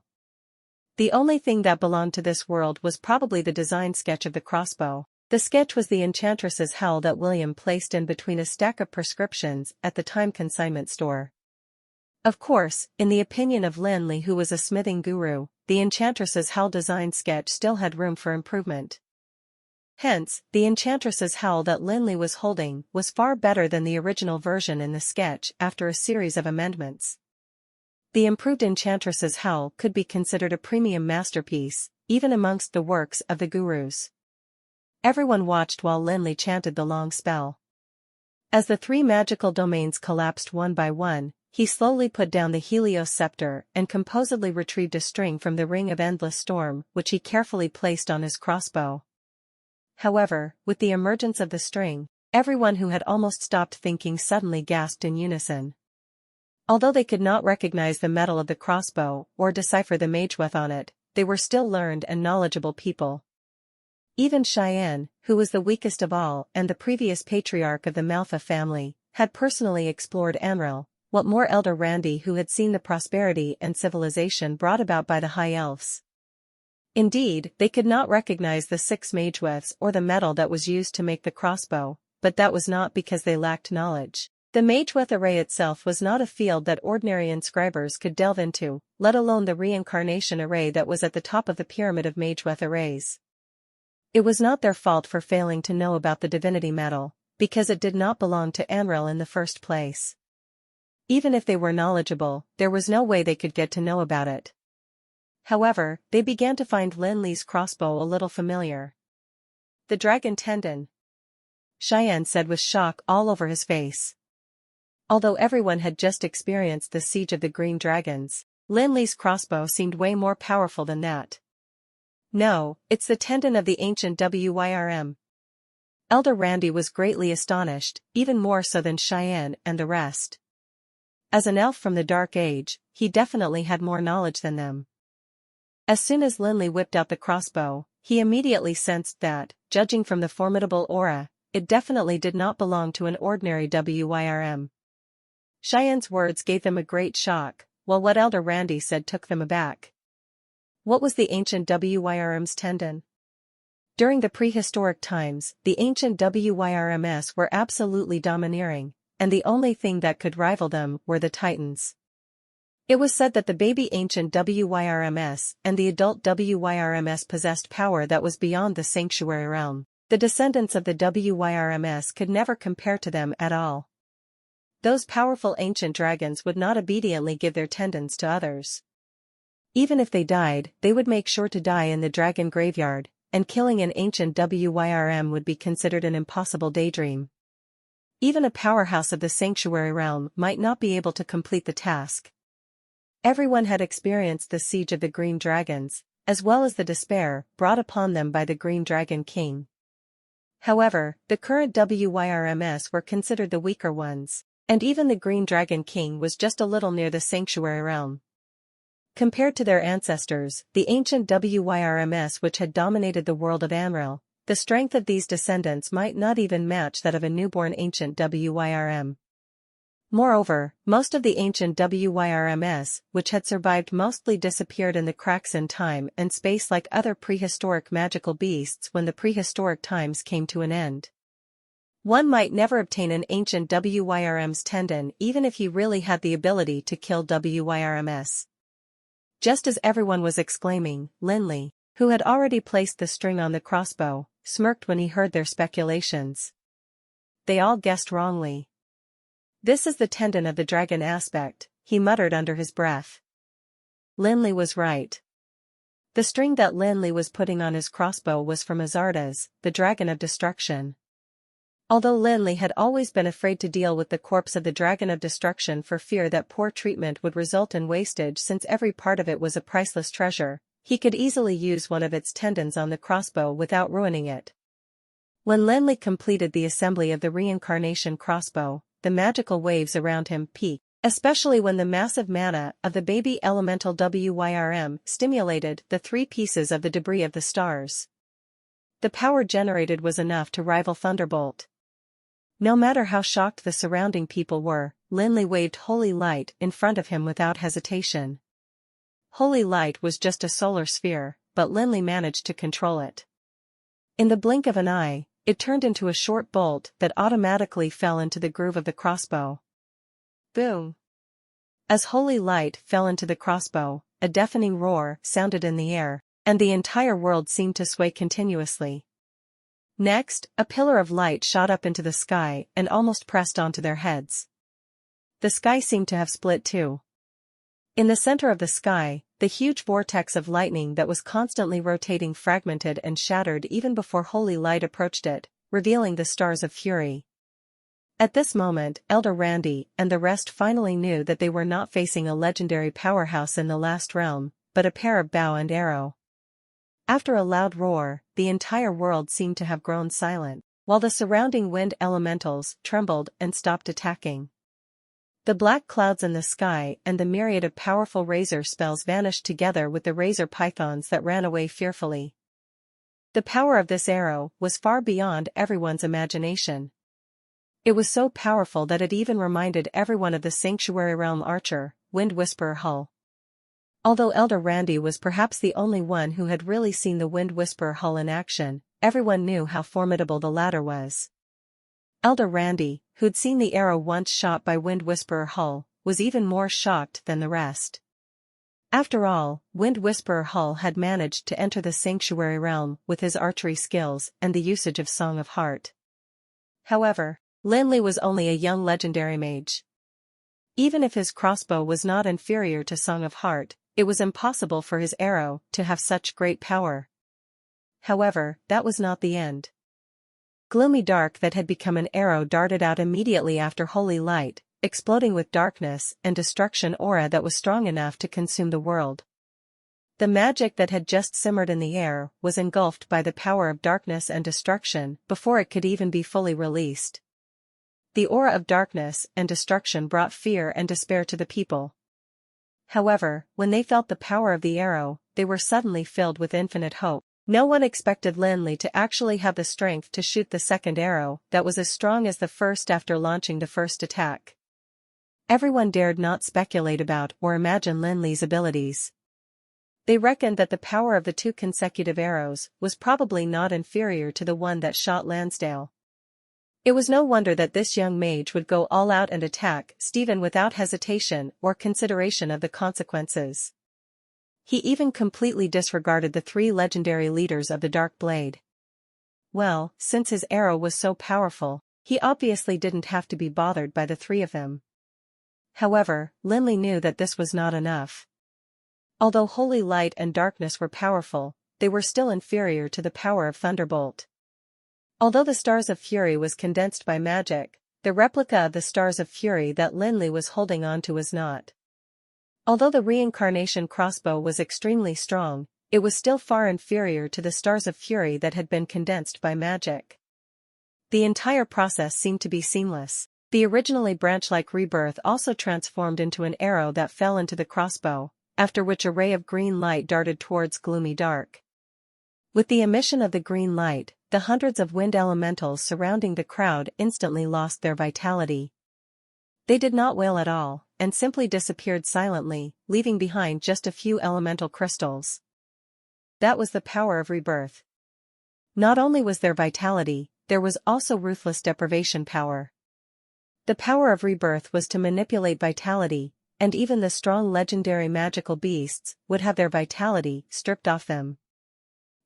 S1: The only thing that belonged to this world was probably the design sketch of the crossbow. The sketch was the enchantress's howl that William placed in between a stack of prescriptions at the time consignment store. Of course, in the opinion of Lin Li, who was a smithing guru, the enchantress's howl design sketch still had room for improvement. Hence, the enchantress's howl that Lin Li was holding was far better than the original version in the sketch after a series of amendments. The improved enchantress's howl could be considered a premium masterpiece, even amongst the works of the gurus. Everyone watched while Lin Li chanted the long spell. As the 3 magical domains collapsed one by one, he slowly put down the Helios scepter and composedly retrieved a string from the ring of endless storm, which he carefully placed on his crossbow. However, with the emergence of the string, everyone who had almost stopped thinking suddenly gasped in unison. Although they could not recognize the metal of the crossbow or decipher the mageweth on it, they were still learned and knowledgeable people. Even Cheyenne, who was the weakest of all and the previous patriarch of the Manhwa family, had personally explored Amril. What more Elder Randy, who had seen the prosperity and civilization brought about by the High Elves. Indeed, they could not recognize the 6 mageweths or the metal that was used to make the crossbow, but that was not because they lacked knowledge. The mageweth array itself was not a field that ordinary inscribers could delve into, let alone the reincarnation array that was at the top of the pyramid of mageweth arrays. It was not their fault for failing to know about the divinity metal, because it did not belong to Amril in the first place. Even if they were knowledgeable, there was no way they could get to know about it. However, they began to find Lin Li's crossbow a little familiar. The dragon tendon, Cheyenne said with shock all over his face. Although everyone had just experienced the siege of the green dragons, Lin Li's crossbow seemed way more powerful than that. No, it's the tendon of the ancient Wyrm. Elder Randy was greatly astonished, even more so than Cheyenne and the rest. As an elf from the Dark Age, he definitely had more knowledge than them. As soon as Lin Li whipped out the crossbow, he immediately sensed that, judging from the formidable aura, it definitely did not belong to an ordinary Wyrm. Cheyenne's words gave them a great shock, while what Elder Randy said took them aback. What was the ancient Wyrm's tendon? During the prehistoric times, the ancient Wyrms were absolutely domineering, and the only thing that could rival them were the Titans. It was said that the baby ancient Wyrms and the adult Wyrms possessed power that was beyond the sanctuary realm. The descendants of the Wyrms could never compare to them at all. Those powerful ancient dragons would not obediently give their tendons to others. Even if they died, they would make sure to die in the dragon graveyard, and killing an ancient Wyrm would be considered an impossible daydream. Even a powerhouse of the sanctuary realm might not be able to complete the task. Everyone had experienced the siege of the green dragons, as well as the despair brought upon them by the Green Dragon King. However, the current Wyrms were considered the weaker ones, and even the Green Dragon King was just a little near the sanctuary realm. Compared to their ancestors, the ancient Wyrms which had dominated the world of Amril, the strength of these descendants might not even match that of a newborn ancient Wyrm. Moreover, most of the ancient Wyrms, which had survived, mostly disappeared in the cracks in time and space like other prehistoric magical beasts when the prehistoric times came to an end. One might never obtain an ancient Wyrm's tendon even if he really had the ability to kill Wyrms. Just as everyone was exclaiming, Lin Li, who had already placed the string on the crossbow, smirked when he heard their speculations. They all guessed wrongly. This is the tendon of the dragon aspect, he muttered under his breath. Lin Li was right. The string that Lin Li was putting on his crossbow was from Azardas, the dragon of destruction. Although Lin Li had always been afraid to deal with the corpse of the dragon of destruction for fear that poor treatment would result in wastage since every part of it was a priceless treasure, he could easily use one of its tendons on the crossbow without ruining it. When Lin Li completed the assembly of the reincarnation crossbow, the magical waves around him peaked, especially when the massive mana of the baby elemental Wyrm stimulated the 3 pieces of the debris of the stars. The power generated was enough to rival Thunderbolt. No matter how shocked the surrounding people were, Lin Li waved holy light in front of him without hesitation. Holy light was just a solar sphere, but Lin Li managed to control it. In the blink of an eye, it turned into a short bolt that automatically fell into the groove of the crossbow. Boom! As holy light fell into the crossbow, a deafening roar sounded in the air, and the entire world seemed to sway continuously. Next, a pillar of light shot up into the sky and almost pressed onto their heads. The sky seemed to have split too. In the center of the sky, the huge vortex of lightning that was constantly rotating fragmented and shattered even before holy light approached it, revealing the stars of fury. At this moment, Elder Randy and the rest finally knew that they were not facing a legendary powerhouse in the last realm, but a pair of bow and arrow. After a loud roar, the entire world seemed to have grown silent, while the surrounding wind elementals trembled and stopped attacking. The black clouds in the sky and the myriad of powerful razor spells vanished together with the razor pythons that ran away fearfully. The power of this arrow was far beyond everyone's imagination. It was so powerful that it even reminded everyone of the Sanctuary Realm archer, Wind Whisperer Hull. Although Elder Randy was perhaps the only one who had really seen the Wind Whisperer Hull in action, everyone knew how formidable the latter was. Elder Randy, who'd seen the arrow once shot by Wind Whisperer Hull, was even more shocked than the rest. After all, Wind Whisperer Hull had managed to enter the Sanctuary Realm with his archery skills and the usage of Song of Heart. However, Lin Li was only a young legendary mage. Even if his crossbow was not inferior to Song of Heart, it was impossible for his arrow to have such great power. However, that was not the end. Gloomy dark that had become an arrow darted out immediately after holy light, exploding with darkness and destruction aura that was strong enough to consume the world. The magic that had just simmered in the air was engulfed by the power of darkness and destruction before it could even be fully released. The aura of darkness and destruction brought fear and despair to the people. However, when they felt the power of the arrow, they were suddenly filled with infinite hope. No one expected Lin Li to actually have the strength to shoot the second arrow that was as strong as the first after launching the first attack. Everyone dared not speculate about or imagine Lin Li's abilities. They reckoned that the power of the two consecutive arrows was probably not inferior to the one that shot Lansdale. It was no wonder that this young mage would go all out and attack Stephen without hesitation or consideration of the consequences. He even completely disregarded the three legendary leaders of the Dark Blade. Well, since his arrow was so powerful, he obviously didn't have to be bothered by the three of them. However, Lin Li knew that this was not enough. Although holy light and darkness were powerful, they were still inferior to the power of Thunderbolt. Although the Stars of Fury was condensed by magic, the replica of the Stars of Fury that Lin Li was holding onto was not. Although the reincarnation crossbow was extremely strong, it was still far inferior to the Stars of Fury that had been condensed by magic. The entire process seemed to be seamless. The originally branch-like rebirth also transformed into an arrow that fell into the crossbow, after which a ray of green light darted towards gloomy dark. With the emission of the green light, the hundreds of wind elementals surrounding the crowd instantly lost their vitality. They did not wail at all, and simply disappeared silently, leaving behind just a few elemental crystals. That was the power of rebirth. Not only was there vitality, there was also ruthless deprivation power. The power of rebirth was to manipulate vitality, and even the strong legendary magical beasts would have their vitality stripped off them.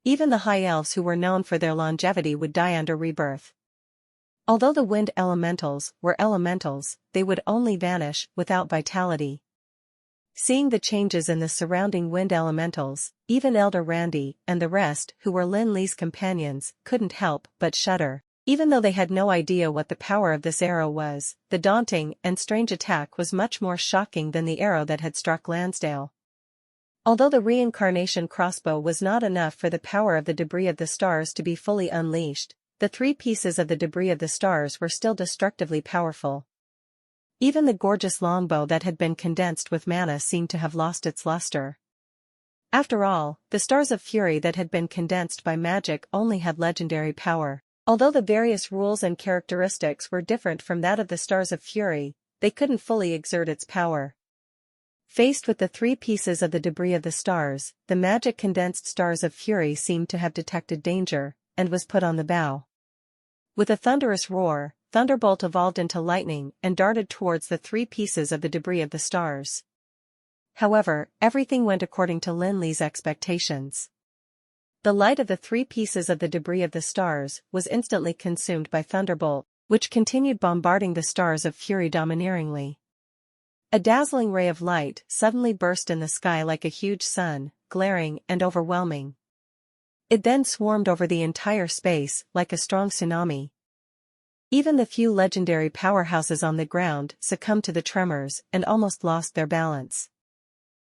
S1: Even the high elves who were known for their longevity would die under rebirth. Although the wind elementals were elementals, they would only vanish without vitality. Seeing the changes in the surrounding wind elementals, even Elder Randy and the rest who were Lin Li's companions couldn't help but shudder. Even though they had no idea what the power of this arrow was, the daunting and strange attack was much more shocking than the arrow that had struck Lansdale. Although the reincarnation crossbow was not enough for the power of the debris of the stars to be fully unleashed, the three pieces of the debris of the stars were still destructively powerful. Even the gorgeous longbow that had been condensed with mana seemed to have lost its luster. After all, the Stars of Fury that had been condensed by magic only had legendary power. Although the various rules and characteristics were different from that of the Stars of Fury, they couldn't fully exert its power. Faced with the three pieces of the debris of the stars, the magic-condensed Stars of Fury seemed to have detected danger, and was put on the bow. With a thunderous roar, Thunderbolt evolved into lightning and darted towards the three pieces of the debris of the stars. However, everything went according to Lin Li's expectations. The light of the three pieces of the debris of the stars was instantly consumed by Thunderbolt, which continued bombarding the Stars of Fury domineeringly. A dazzling ray of light suddenly burst in the sky like a huge sun, glaring and overwhelming. It then swarmed over the entire space like a strong tsunami. Even the few legendary powerhouses on the ground succumbed to the tremors and almost lost their balance.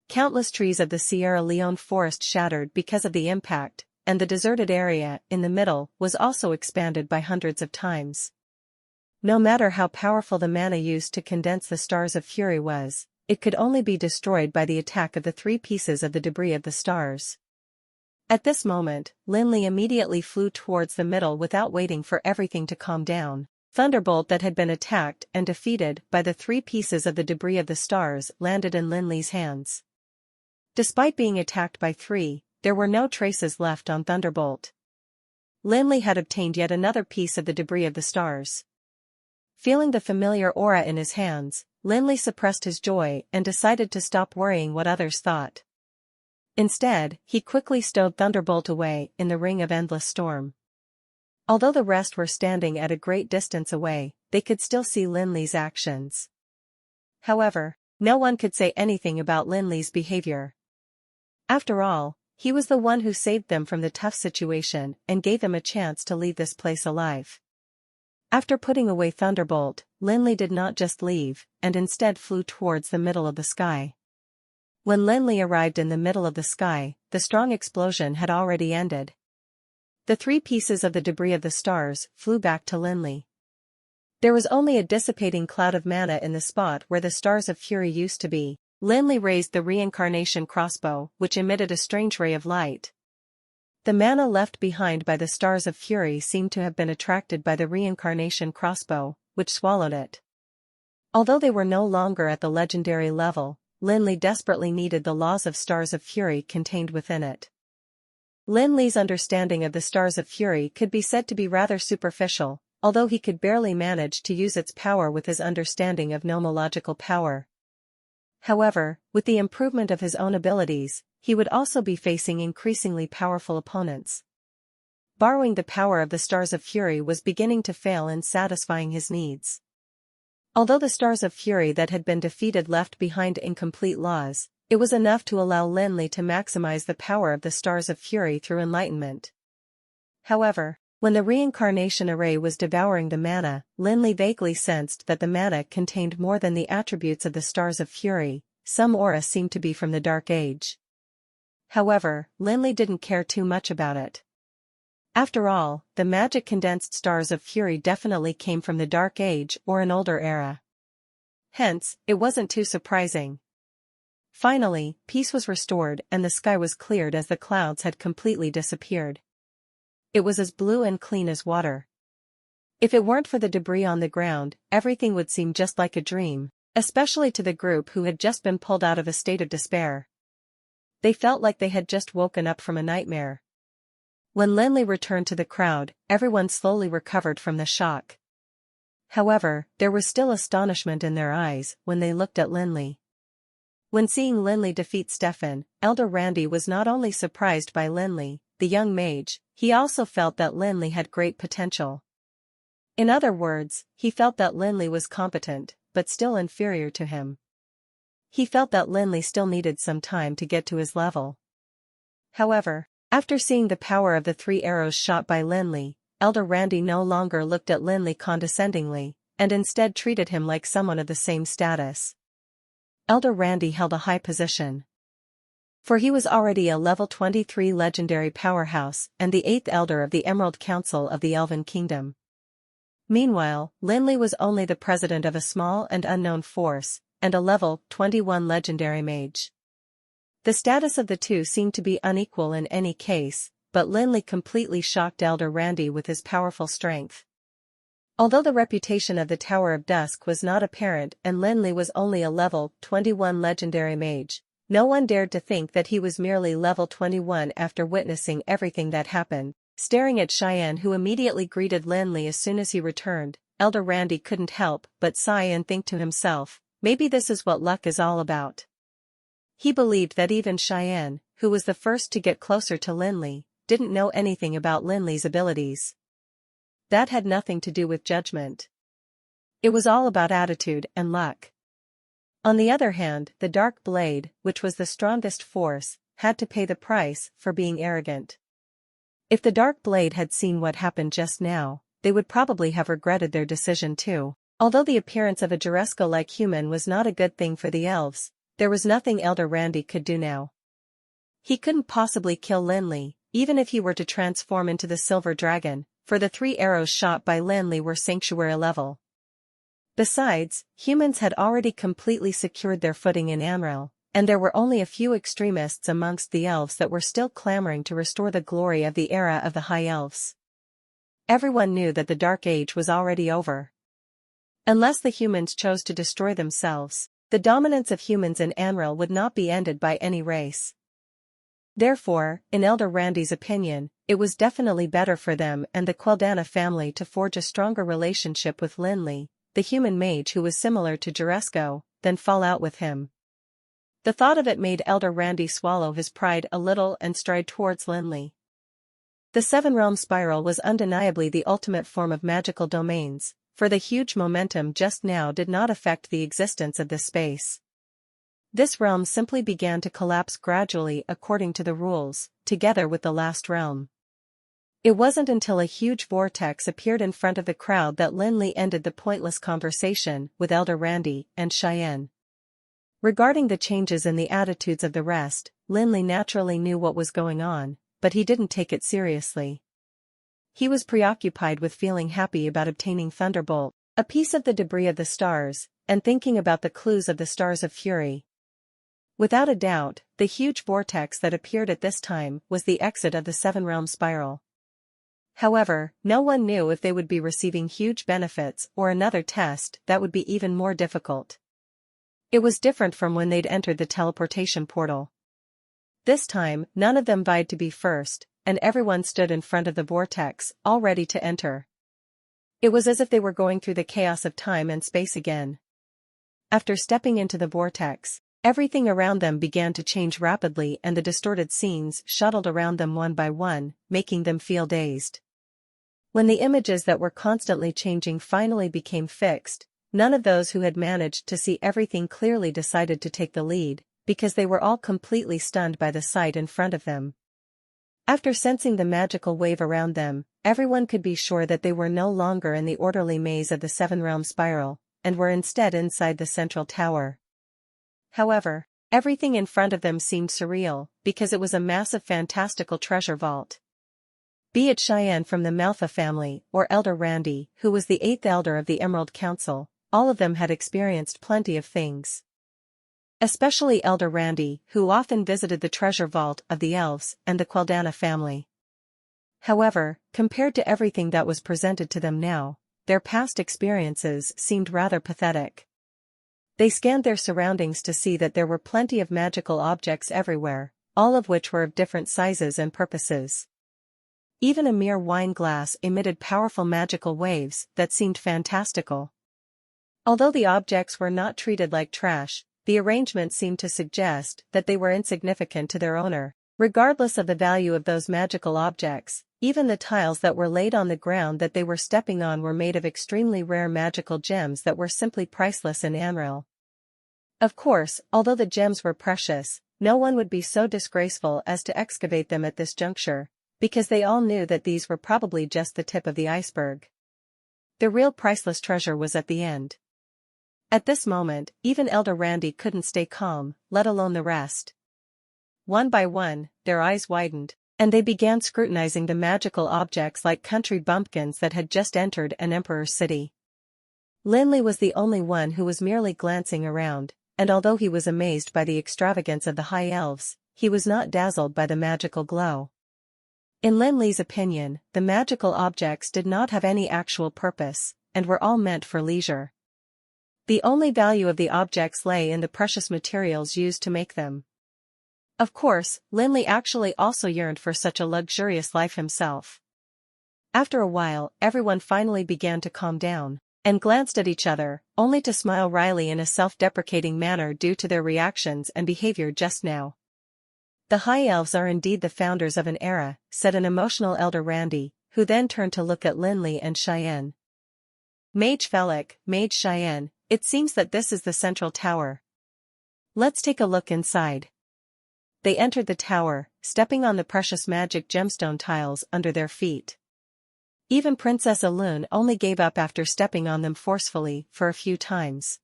S1: Countless trees of the Sierra Leone forest shattered because of the impact, and the deserted area in the middle was also expanded by hundreds of times. No matter how powerful the mana used to condense the stars of fury was, it could only be destroyed by the attack of the 3 pieces of the debris of the stars. At this moment, Lin Li immediately flew towards the middle without waiting for everything to calm down. Thunderbolt that had been attacked and defeated by the 3 pieces of the debris of the stars landed in Lin Li's hands. Despite being attacked by 3, there were no traces left on Thunderbolt. Lin Li had obtained yet another piece of the debris of the stars. Feeling the familiar aura in his hands, Lin Li suppressed his joy and decided to stop worrying what others thought. Instead, he quickly stowed Thunderbolt away in the Ring of Endless Storm. Although the rest were standing at a great distance away, they could still see Lin Li's actions. However, no one could say anything about Lin Li's behavior. After all, he was the one who saved them from the tough situation and gave them a chance to leave this place alive. After putting away Thunderbolt, Lin Li did not just leave, and instead flew towards the middle of the sky. When Lin Li arrived in the middle of the sky, the strong explosion had already ended. The 3 pieces of the debris of the stars flew back to Lin Li. There was only a dissipating cloud of mana in the spot where the stars of fury used to be. Lin Li raised the reincarnation crossbow, which emitted a strange ray of light. The mana left behind by the stars of fury seemed to have been attracted by the reincarnation crossbow, which swallowed it. Although they were no longer at the legendary level, Lin Li desperately needed the laws of stars of fury contained within it. Lin Li's understanding of the stars of fury could be said to be rather superficial, although he could barely manage to use its power with his understanding of nomological power. However, with the improvement of his own abilities, he would also be facing increasingly powerful opponents. Borrowing the power of the stars of fury was beginning to fail in satisfying his needs. Although the stars of fury that had been defeated left behind incomplete laws, it was enough to allow Lin Li to maximize the power of the stars of fury through enlightenment. However, when the reincarnation array was devouring the mana, Lin Li vaguely sensed that the mana contained more than the attributes of the stars of fury. Some aura seemed to be from the Dark Age. However, Lin Li didn't care too much about it. After all, the magic condensed stars of fury definitely came from the Dark Age or an older era. Hence, it wasn't too surprising. Finally, peace was restored and the sky was cleared as the clouds had completely disappeared. It was as blue and clean as water. If it weren't for the debris on the ground, everything would seem just like a dream, especially to the group who had just been pulled out of a state of despair. They felt like they had just woken up from a nightmare. When Lin Li returned to the crowd, everyone slowly recovered from the shock. However, there was still astonishment in their eyes when they looked at Lin Li. When seeing Lin Li defeat Stefan, Elder Randy was not only surprised by Lin Li, the young mage, he also felt that Lin Li had great potential. In other words, he felt that Lin Li was competent, but still inferior to him. He felt that Lin Li still needed some time to get to his level. However, after seeing the power of the 3 arrows shot by Lin Li, Elder Randy no longer looked at Lin Li condescendingly, and instead treated him like someone of the same status. Elder Randy held a high position. For he was already a level 23 legendary powerhouse and the 8th elder of the Emerald Council of the Elven Kingdom. Meanwhile, Lin Li was only the president of a small and unknown force, and a level 21 legendary mage. The status of the two seemed to be unequal in any case, but Lin Li completely shocked Elder Randy with his powerful strength. Although the reputation of the Tower of Dusk was not apparent and Lin Li was only a level 21 legendary mage, no one dared to think that he was merely level 21 after witnessing everything that happened. Staring at Cheyenne, who immediately greeted Lin Li as soon as he returned, Elder Randy couldn't help but sigh and think to himself, maybe this is what luck is all about. He believed that even Cheyenne, who was the first to get closer to Lin Li, didn't know anything about Lin Li's abilities. That had nothing to do with judgment. It was all about attitude and luck. On the other hand, the Dark Blade, which was the strongest force, had to pay the price for being arrogant. If the Dark Blade had seen what happened just now, they would probably have regretted their decision too. Although the appearance of a Juresco-like human was not a good thing for the elves, there was nothing Elder Randy could do now. He couldn't possibly kill Lin Li, even if he were to transform into the silver dragon, for the 3 arrows shot by Lin Li were sanctuary level. Besides, humans had already completely secured their footing in Amrel, and there were only a few extremists amongst the elves that were still clamoring to restore the glory of the era of the High Elves. Everyone knew that the Dark Age was already over. Unless the humans chose to destroy themselves, the dominance of humans in Amrel would not be ended by any race. Therefore, in Elder Randy's opinion, it was definitely better for them and the Queldana family to forge a stronger relationship with Lin Li, the human mage who was similar to Juresco, than fall out with him. The thought of it made Elder Randy swallow his pride a little and stride towards Lin Li. The Seven-Realm Spiral was undeniably the ultimate form of magical domains, for the huge momentum just now did not affect the existence of this space. This realm simply began to collapse gradually according to the rules, together with the last realm. It wasn't until a huge vortex appeared in front of the crowd that Lin Li ended the pointless conversation with Elder Randy and Cheyenne. Regarding the changes in the attitudes of the rest, Lin Li naturally knew what was going on, but he didn't take it seriously. He was preoccupied with feeling happy about obtaining Thunderbolt, a piece of the debris of the stars, and thinking about the clues of the Stars of Fury. Without a doubt, the huge vortex that appeared at this time was the exit of the Seven-Realm Spiral. However, no one knew if they would be receiving huge benefits or another test that would be even more difficult. It was different from when they'd entered the teleportation portal. This time, none of them vied to be first, and everyone stood in front of the vortex, all ready to enter. It was as if they were going through the chaos of time and space again. After stepping into the vortex, everything around them began to change rapidly and the distorted scenes shuttled around them one by one, making them feel dazed. When the images that were constantly changing finally became fixed, none of those who had managed to see everything clearly decided to take the lead, because they were all completely stunned by the sight in front of them. After sensing the magical wave around them, everyone could be sure that they were no longer in the orderly maze of the Seven-Realm Spiral, and were instead inside the central tower. However, everything in front of them seemed surreal, because it was a massive fantastical treasure vault. Be it Cheyenne from the Malfa family or Elder Randy, who was the 8th elder of the Emerald Council, all of them had experienced plenty of things. Especially Elder Randy, who often visited the treasure vault of the elves and the Queldana family. However, compared to everything that was presented to them now, their past experiences seemed rather pathetic. They scanned their surroundings to see that there were plenty of magical objects everywhere, all of which were of different sizes and purposes. Even a mere wine glass emitted powerful magical waves that seemed fantastical. Although the objects were not treated like trash, the arrangement seemed to suggest that they were insignificant to their owner. Regardless of the value of those magical objects, even the tiles that were laid on the ground that they were stepping on were made of extremely rare magical gems that were simply priceless in Amrel. Of course, although the gems were precious, no one would be so disgraceful as to excavate them at this juncture, because they all knew that these were probably just the tip of the iceberg. The real priceless treasure was at the end. At this moment, even Elder Randy couldn't stay calm, let alone the rest. One by one, their eyes widened, and they began scrutinizing the magical objects like country bumpkins that had just entered an emperor's city. Lin Li was the only one who was merely glancing around, and although he was amazed by the extravagance of the high elves, he was not dazzled by the magical glow. In Lin Li's opinion, the magical objects did not have any actual purpose, and were all meant for leisure. The only value of the objects lay in the precious materials used to make them. Of course, Lin Li actually also yearned for such a luxurious life himself. After a while, everyone finally began to calm down, and glanced at each other, only to smile wryly in a self-deprecating manner due to their reactions and behavior just now. The High Elves are indeed the founders of an era, said an emotional Elder Randy, who then turned to look at Lin Li and Cheyenne. Mage Felix, Mage Cheyenne, it seems that this is the central tower. Let's take a look inside. They entered the tower, stepping on the precious magic gemstone tiles under their feet. Even Princess Alun only gave up after stepping on them forcefully for a few times.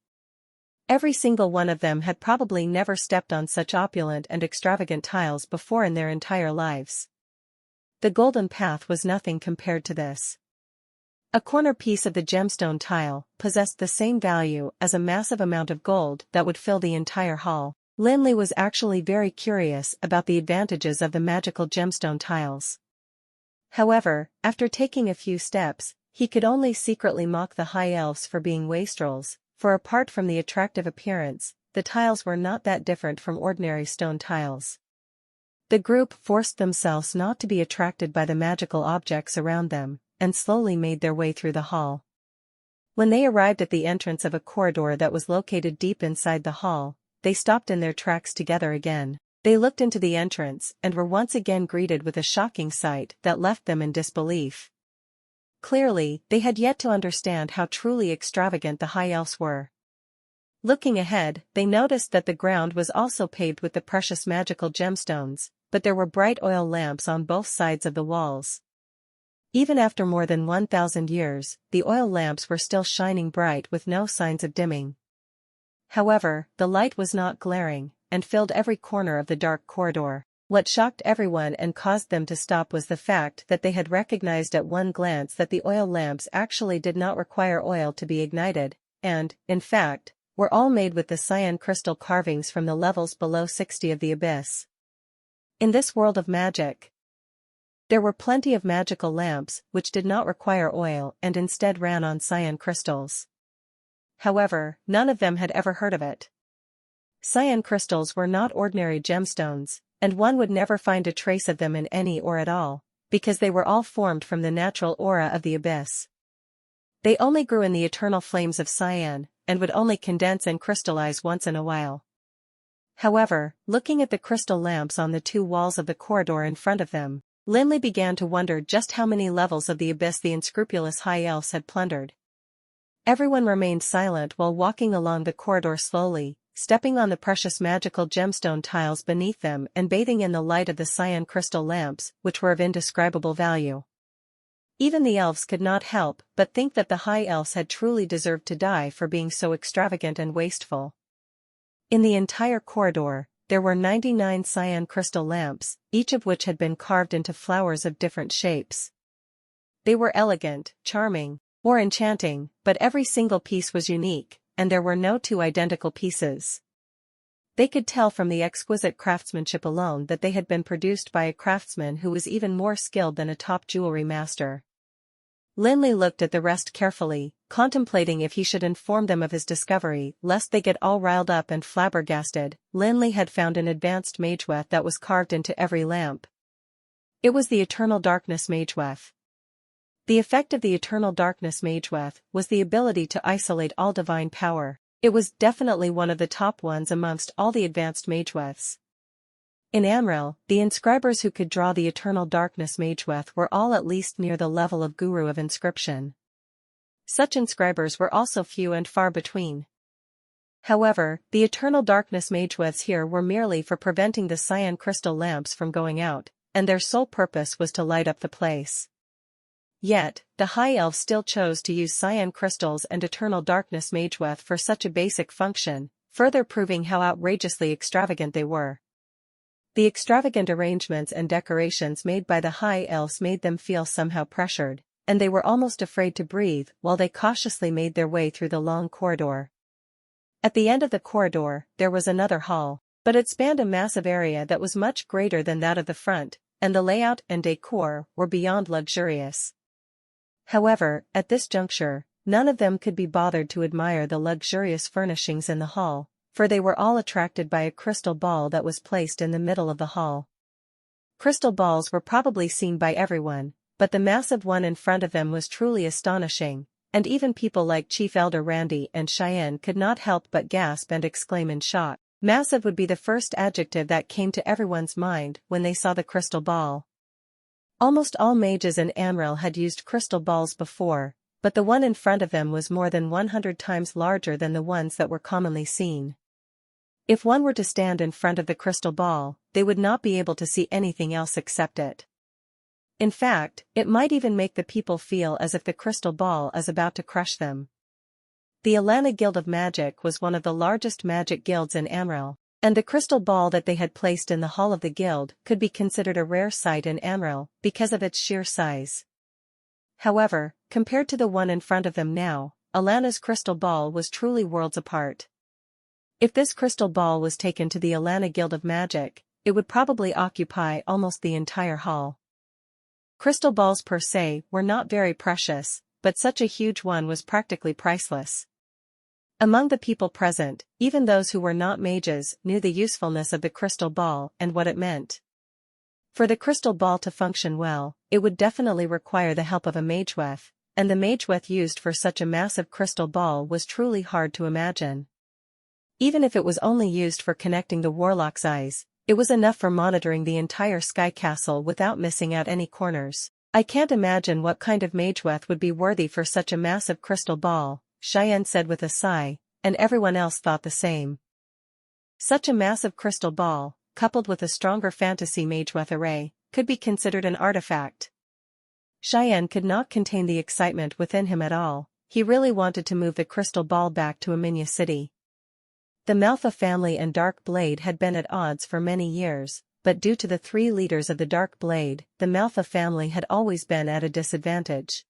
S1: Every single one of them had probably never stepped on such opulent and extravagant tiles before in their entire lives. The golden path was nothing compared to this. A corner piece of the gemstone tile possessed the same value as a massive amount of gold that would fill the entire hall. Lin Li was actually very curious about the advantages of the magical gemstone tiles. However, after taking a few steps, he could only secretly mock the high elves for being wastrels, for apart from the attractive appearance, the tiles were not that different from ordinary stone tiles. The group forced themselves not to be attracted by the magical objects around them, and slowly made their way through the hall. When they arrived at the entrance of a corridor that was located deep inside the hall, they stopped in their tracks together again. They looked into the entrance and were once again greeted with a shocking sight that left them in disbelief. Clearly, they had yet to understand how truly extravagant the high elves were. Looking ahead, they noticed that the ground was also paved with the precious magical gemstones, but there were bright oil lamps on both sides of the walls. Even after more than 1,000 years, the oil lamps were still shining bright with no signs of dimming. However, the light was not glaring, and filled every corner of the dark corridor. What shocked everyone and caused them to stop was the fact that they had recognized at one glance that the oil lamps actually did not require oil to be ignited, and, in fact, were all made with the cyan crystal carvings from the levels below 60 of the abyss. In this world of magic, there were plenty of magical lamps which did not require oil and instead ran on cyan crystals. However, none of them had ever heard of it. Cyan crystals were not ordinary gemstones, and one would never find a trace of them in any or at all, because they were all formed from the natural aura of the abyss. They only grew in the eternal flames of cyan, and would only condense and crystallize once in a while. However, looking at the crystal lamps on the two walls of the corridor in front of them, Lin Li began to wonder just how many levels of the abyss the unscrupulous high elves had plundered. Everyone remained silent while walking along the corridor slowly, stepping on the precious magical gemstone tiles beneath them and bathing in the light of the cyan crystal lamps, which were of indescribable value. Even the elves could not help but think that the high elves had truly deserved to die for being so extravagant and wasteful. In the entire corridor, there were 99 cyan crystal lamps, each of which had been carved into flowers of different shapes. They were elegant, charming, or enchanting, but every single piece was unique, and there were no two identical pieces. They could tell from the exquisite craftsmanship alone that they had been produced by a craftsman who was even more skilled than a top jewelry master. Lin Li looked at the rest carefully, contemplating if he should inform them of his discovery, lest they get all riled up and flabbergasted. Lin Li had found an advanced mageweth that was carved into every lamp. It was the Eternal Darkness mageweth. The effect of the Eternal Darkness mageweth was the ability to isolate all divine power. It was definitely one of the top ones amongst all the advanced mageweths. In Amril, the inscribers who could draw the Eternal Darkness mageweth were all at least near the level of Guru of Inscription. Such inscribers were also few and far between. However, the Eternal Darkness mageweths here were merely for preventing the cyan crystal lamps from going out, and their sole purpose was to light up the place. Yet, the high elves still chose to use cyan crystals and Eternal Darkness mageweth for such a basic function, further proving how outrageously extravagant they were. The extravagant arrangements and decorations made by the high elves made them feel somehow pressured, and they were almost afraid to breathe while they cautiously made their way through the long corridor. At the end of the corridor, there was another hall, but it spanned a massive area that was much greater than that of the front, and the layout and decor were beyond luxurious. However, at this juncture, none of them could be bothered to admire the luxurious furnishings in the hall, for they were all attracted by a crystal ball that was placed in the middle of the hall. Crystal balls were probably seen by everyone, but the massive one in front of them was truly astonishing, and even people like Chief Elder Randy and Cheyenne could not help but gasp and exclaim in shock. Massive would be the first adjective that came to everyone's mind when they saw the crystal ball. Almost all mages in Amril had used crystal balls before, but the one in front of them was more than 100 times larger than the ones that were commonly seen. If one were to stand in front of the crystal ball, they would not be able to see anything else except it. In fact, it might even make the people feel as if the crystal ball is about to crush them. The Alana Guild of Magic was one of the largest magic guilds in Amril, and the crystal ball that they had placed in the hall of the guild could be considered a rare sight in Amril because of its sheer size. However, compared to the one in front of them now, Alana's crystal ball was truly worlds apart. If this crystal ball was taken to the Alana Guild of Magic, it would probably occupy almost the entire hall. Crystal balls per se were not very precious, but such a huge one was practically priceless. Among the people present, even those who were not mages knew the usefulness of the crystal ball and what it meant. For the crystal ball to function well, it would definitely require the help of a mageweth, and the mageweth used for such a massive crystal ball was truly hard to imagine. Even if it was only used for connecting the warlock's eyes, it was enough for monitoring the entire sky castle without missing out any corners. I can't imagine what kind of mageweth would be worthy for such a massive crystal ball, Cheyenne said with a sigh, and everyone else thought the same. Such a massive crystal ball, coupled with a stronger fantasy mageweth array, could be considered an artifact. Cheyenne could not contain the excitement within him at all. He really wanted to move the crystal ball back to Aminya City. The Manhwa family and Dark Blade had been at odds for many years, but due to the three leaders of the Dark Blade, the Manhwa family had always been at a disadvantage.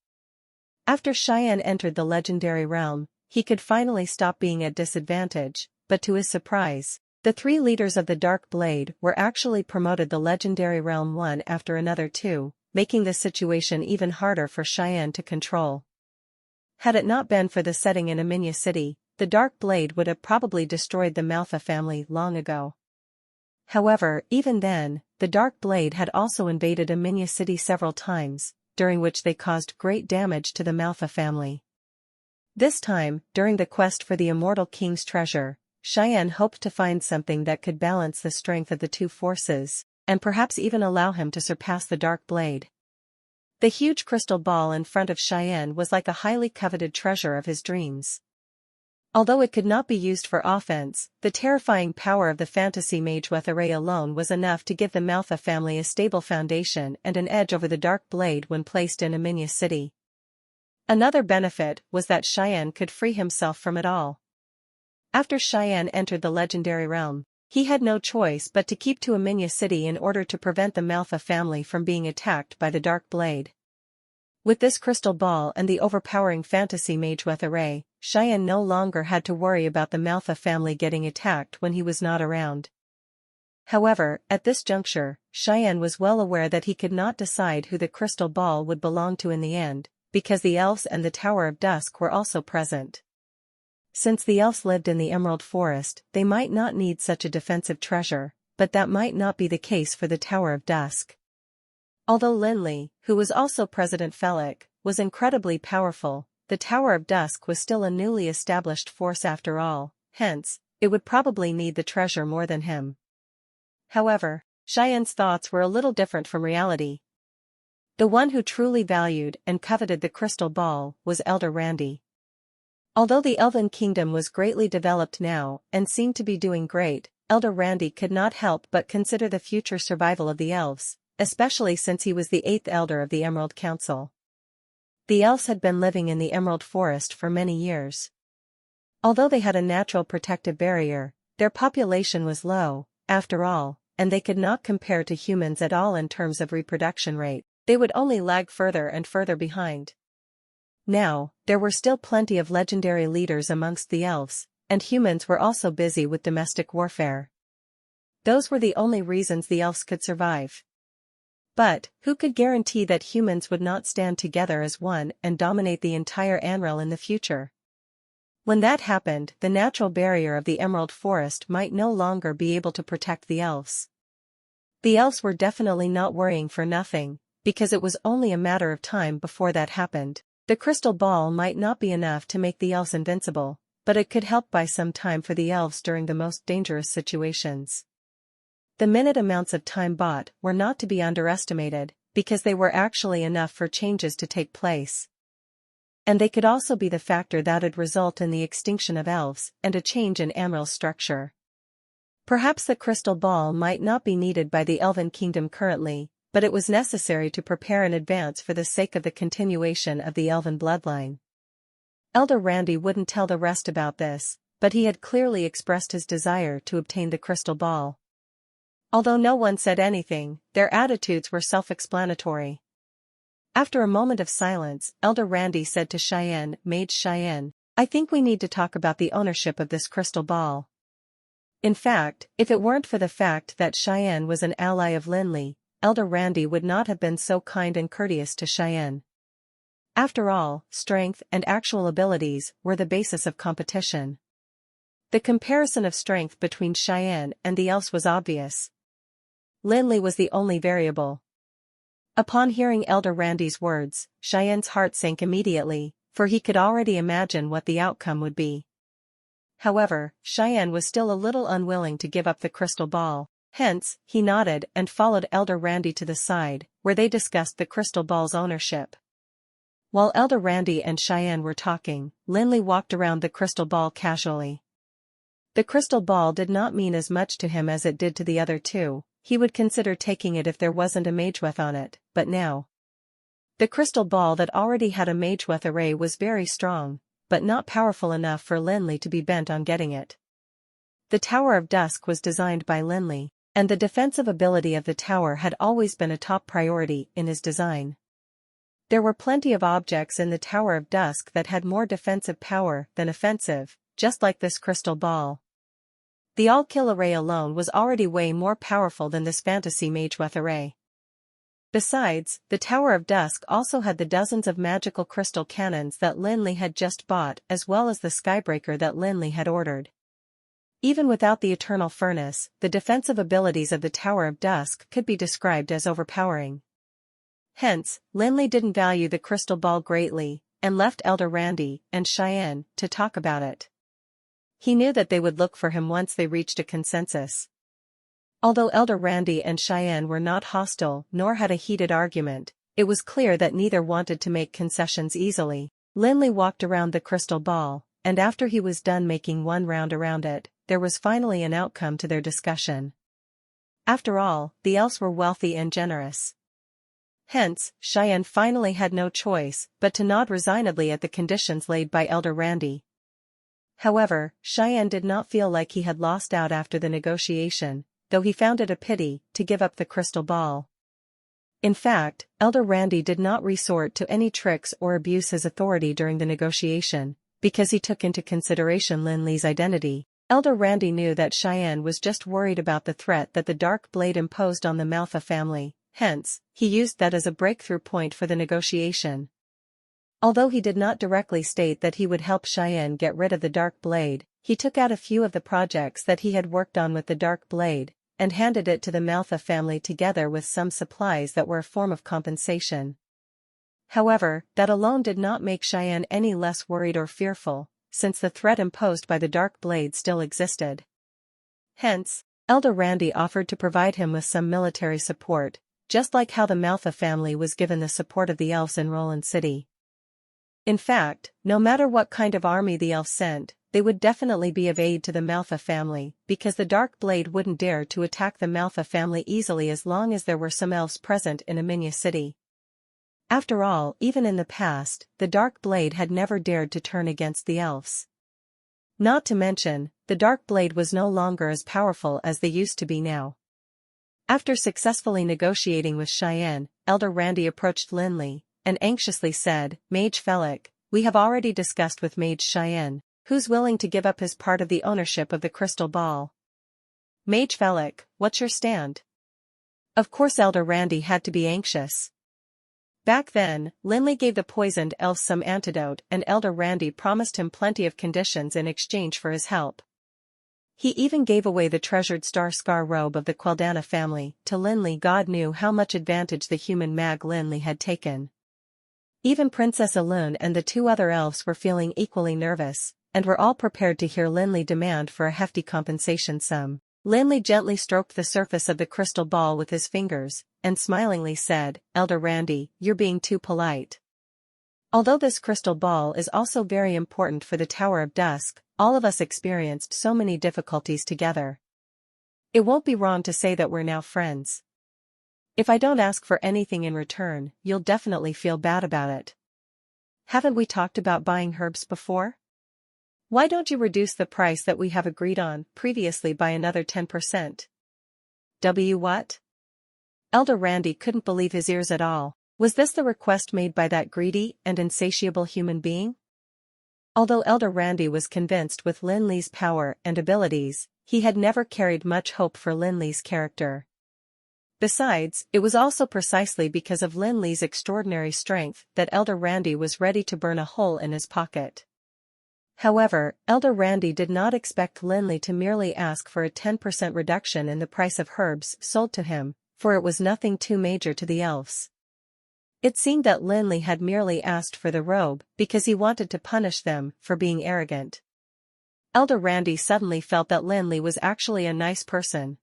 S1: After Cheyenne entered the legendary realm, he could finally stop being at disadvantage, but to his surprise, the three leaders of the Dark Blade were actually promoted the legendary realm one after another too, making the situation even harder for Cheyenne to control. Had it not been for the setting in Aminya City, the Dark Blade would have probably destroyed the Manhwa family long ago. However, even then, the Dark Blade had also invaded Aminya City several times, during which they caused great damage to the Manhwa family. This time, during the quest for the Immortal King's treasure, Cheyenne hoped to find something that could balance the strength of the two forces, and perhaps even allow him to surpass the Dark Blade. The huge crystal ball in front of Cheyenne was like a highly coveted treasure of his dreams. Although it could not be used for offense, the terrifying power of the fantasy mageweth array alone was enough to give the Manhwa family a stable foundation and an edge over the Dark Blade when placed in Aminya City. Another benefit was that Cheyenne could free himself from it all. After Cheyenne entered the legendary realm, he had no choice but to keep to Aminya City in order to prevent the Manhwa family from being attacked by the Dark Blade. With this crystal ball and the overpowering fantasy mageweth array, Cheyenne no longer had to worry about the Manhwa family getting attacked when he was not around. However, at this juncture, Cheyenne was well aware that he could not decide who the crystal ball would belong to in the end, because the elves and the Tower of Dusk were also present. Since the elves lived in the Emerald Forest, they might not need such a defensive treasure, but that might not be the case for the Tower of Dusk. Although Lin Li, who was also President Felix, was incredibly powerful, the Tower of Dusk was still a newly established force after all, hence, it would probably need the treasure more than him. However, Cheyenne's thoughts were a little different from reality. The one who truly valued and coveted the crystal ball was Elder Randy. Although the Elven Kingdom was greatly developed now and seemed to be doing great, Elder Randy could not help but consider the future survival of the elves, especially since he was the 8th Elder of the Emerald Council. The elves had been living in the Emerald Forest for many years. Although they had a natural protective barrier, their population was low, after all, and they could not compare to humans at all in terms of reproduction rate. They would only lag further and further behind. Now, there were still plenty of legendary leaders amongst the elves, and humans were also busy with domestic warfare. Those were the only reasons the elves could survive. But, who could guarantee that humans would not stand together as one and dominate the entire Anril in the future? When that happened, the natural barrier of the Emerald Forest might no longer be able to protect the elves. The elves were definitely not worrying for nothing, because it was only a matter of time before that happened. The crystal ball might not be enough to make the elves invincible, but it could help buy some time for the elves during the most dangerous situations. The minute amounts of time bought were not to be underestimated, because they were actually enough for changes to take place. And they could also be the factor that would result in the extinction of elves and a change in Amril's structure. Perhaps the crystal ball might not be needed by the Elven Kingdom currently, but it was necessary to prepare in advance for the sake of the continuation of the elven bloodline. Elder Randy wouldn't tell the rest about this, but he had clearly expressed his desire to obtain the crystal ball. Although no one said anything, their attitudes were self-explanatory. After a moment of silence, Elder Randy said to Cheyenne, Mage Cheyenne, I think we need to talk about the ownership of this crystal ball. In fact, if it weren't for the fact that Cheyenne was an ally of Lin Li, Elder Randy would not have been so kind and courteous to Cheyenne. After all, strength and actual abilities were the basis of competition. The comparison of strength between Cheyenne and the elves was obvious. Lin Li was the only variable. Upon hearing Elder Randy's words, Cheyenne's heart sank immediately, for he could already imagine what the outcome would be. However, Cheyenne was still a little unwilling to give up the crystal ball, hence, he nodded and followed Elder Randy to the side, where they discussed the crystal ball's ownership. While Elder Randy and Cheyenne were talking, Lin Li walked around the crystal ball casually. The crystal ball did not mean as much to him as it did to the other two. He would consider taking it if there wasn't a mageweth on it, but now. The crystal ball that already had a mageweth array was very strong, but not powerful enough for Lin Li to be bent on getting it. The Tower of Dusk was designed by Lin Li, and the defensive ability of the tower had always been a top priority in his design. There were plenty of objects in the Tower of Dusk that had more defensive power than offensive, just like this crystal ball. The all-kill array alone was already way more powerful than this fantasy mageweth array. Besides, the Tower of Dusk also had the dozens of magical crystal cannons that Lin Li had just bought as well as the skybreaker that Lin Li had ordered. Even without the eternal furnace, the defensive abilities of the Tower of Dusk could be described as overpowering. Hence, Lin Li didn't value the crystal ball greatly, and left Elder Randy and Cheyenne to talk about it. He knew that they would look for him once they reached a consensus. Although Elder Randy and Cheyenne were not hostile nor had a heated argument, it was clear that neither wanted to make concessions easily. Lin Li walked around the crystal ball, and after he was done making one round around it, there was finally an outcome to their discussion. After all, the elves were wealthy and generous. Hence, Cheyenne finally had no choice but to nod resignedly at the conditions laid by Elder Randy. However, Cheyenne did not feel like he had lost out after the negotiation, though he found it a pity to give up the crystal ball. In fact, Elder Randy did not resort to any tricks or abuse his authority during the negotiation, because he took into consideration Lin Li's identity. Elder Randy knew that Cheyenne was just worried about the threat that the Dark Blade imposed on the Manhwa family, hence, he used that as a breakthrough point for the negotiation. Although he did not directly state that he would help Cheyenne get rid of the Dark Blade, he took out a few of the projects that he had worked on with the Dark Blade, and handed it to the Manhwa family together with some supplies that were a form of compensation. However, that alone did not make Cheyenne any less worried or fearful, since the threat imposed by the Dark Blade still existed. Hence, Elder Randy offered to provide him with some military support, just like how the Manhwa family was given the support of the elves in Roland City. In fact, no matter what kind of army the elves sent, they would definitely be of aid to the Manhwa family, because the Dark Blade wouldn't dare to attack the Manhwa family easily as long as there were some elves present in Amidst City. After all, even in the past, the Dark Blade had never dared to turn against the elves. Not to mention, the Dark Blade was no longer as powerful as they used to be now. After successfully negotiating with Cheyenne, Elder Randy approached Lin Li, and anxiously said, Mage Felix, we have already discussed with Mage Cheyenne, who's willing to give up his part of the ownership of the crystal ball. Mage Felix, what's your stand? Of course Elder Randy had to be anxious. Back then, Lin Li gave the poisoned elf some antidote and Elder Randy promised him plenty of conditions in exchange for his help. He even gave away the treasured star scar robe of the Queldana family to Lin Li. God knew how much advantage the human mag Lin Li had taken. Even Princess Alun and the two other elves were feeling equally nervous, and were all prepared to hear Lin Li demand for a hefty compensation sum. Lin Li gently stroked the surface of the crystal ball with his fingers, and smilingly said, Elder Randy, you're being too polite. Although this crystal ball is also very important for the Tower of Dusk, all of us experienced so many difficulties together. It won't be wrong to say that we're now friends. If I don't ask for anything in return, you'll definitely feel bad about it. Haven't we talked about buying herbs before? Why don't you reduce the price that we have agreed on previously by another 10%? What? Elder Randy couldn't believe his ears at all. Was this the request made by that greedy and insatiable human being? Although Elder Randy was convinced with Lin Li's power and abilities, he had never carried much hope for Lin Li's character. Besides, it was also precisely because of Lin Li's extraordinary strength that Elder Randy was ready to burn a hole in his pocket. However, Elder Randy did not expect Lin Li to merely ask for a 10% reduction in the price of herbs sold to him, for it was nothing too major to the elves. It seemed that Lin Li had merely asked for the robe because he wanted to punish them for being arrogant. Elder Randy suddenly felt that Lin Li was actually a nice person.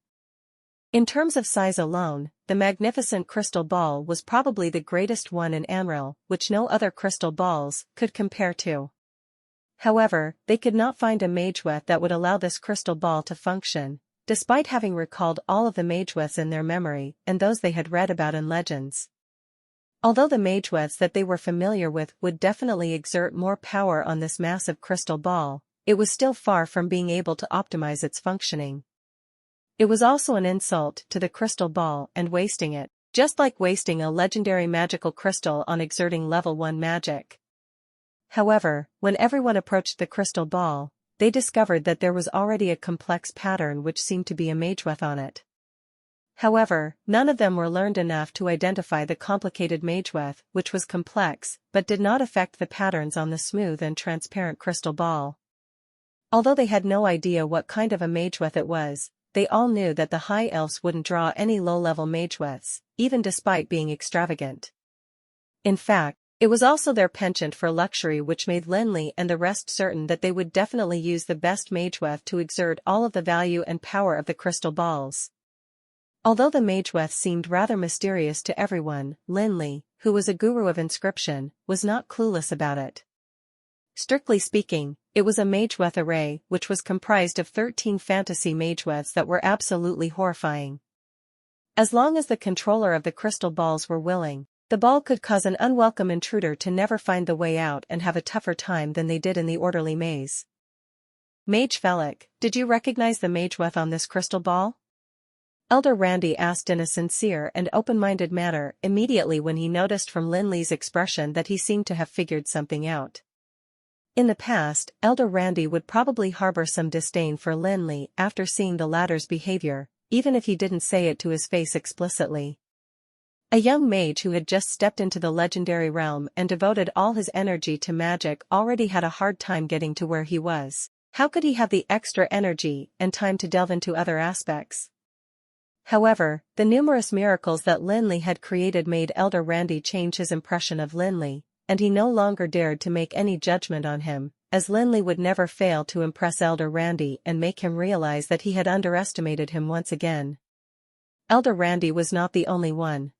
S1: In terms of size alone, the magnificent crystal ball was probably the greatest one in Amril, which no other crystal balls could compare to. However, they could not find a mageweth that would allow this crystal ball to function, despite having recalled all of the mageweths in their memory and those they had read about in legends. Although the mageweths that they were familiar with would definitely exert more power on this massive crystal ball, it was still far from being able to optimize its functioning. It was also an insult to the crystal ball and wasting it, just like wasting a legendary magical crystal on exerting level 1 magic. However, when everyone approached the crystal ball, they discovered that there was already a complex pattern which seemed to be a mageweth on it. However, none of them were learned enough to identify the complicated mageweth, which was complex, but did not affect the patterns on the smooth and transparent crystal ball. Although they had no idea what kind of a mageweth it was, they all knew that the high elves wouldn't draw any low-level mageweths, even despite being extravagant. In fact, it was also their penchant for luxury which made Lin Li and the rest certain that they would definitely use the best mageweth to exert all of the value and power of the crystal balls. Although the mageweth seemed rather mysterious to everyone, Lin Li, who was a guru of inscription, was not clueless about it. Strictly speaking, it was a mageweth array which was comprised of 13 fantasy mageweths that were absolutely horrifying. As long as the controller of the crystal balls were willing, the ball could cause an unwelcome intruder to never find the way out and have a tougher time than they did in the orderly maze. Mage Felix, did you recognize the mageweth on this crystal ball? Elder Randy asked in a sincere and open-minded manner immediately when he noticed from Lin Li's expression that he seemed to have figured something out. In the past, Elder Randy would probably harbor some disdain for Lin Li after seeing the latter's behavior, even if he didn't say it to his face explicitly. A young mage who had just stepped into the legendary realm and devoted all his energy to magic already had a hard time getting to where he was. How could he have the extra energy and time to delve into other aspects? However, the numerous miracles that Lin Li had created made Elder Randy change his impression of Lin Li, and he no longer dared to make any judgment on him, as Lin Li would never fail to impress Elder Randy and make him realize that he had underestimated him once again. Elder Randy was not the only one.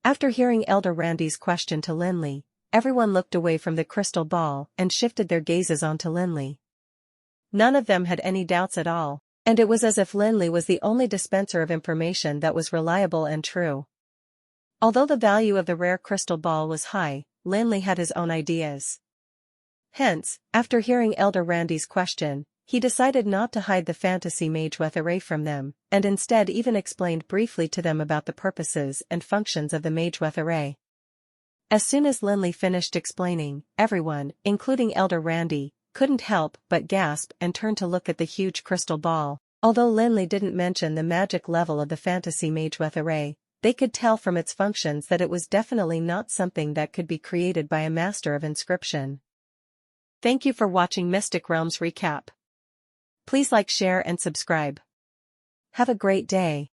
S1: After hearing Elder Randy's question to Lin Li, everyone looked away from the crystal ball and shifted their gazes onto Lin Li. None of them had any doubts at all, and it was as if Lin Li was the only dispenser of information that was reliable and true. Although the value of the rare crystal ball was high, Lin Li had his own ideas. Hence, after hearing Elder Randy's question, he decided not to hide the fantasy mageweth array from them, and instead even explained briefly to them about the purposes and functions of the mageweth array. As soon as Lin Li finished explaining, everyone, including Elder Randy, couldn't help but gasp and turn to look at the huge crystal ball. Although Lin Li didn't mention the magic level of the fantasy mageweth array, they could tell from its functions that it was definitely not something that could be created by a master of inscription. Thank you for watching Mystic Realms Recap. Please like, share and subscribe. Have a great day.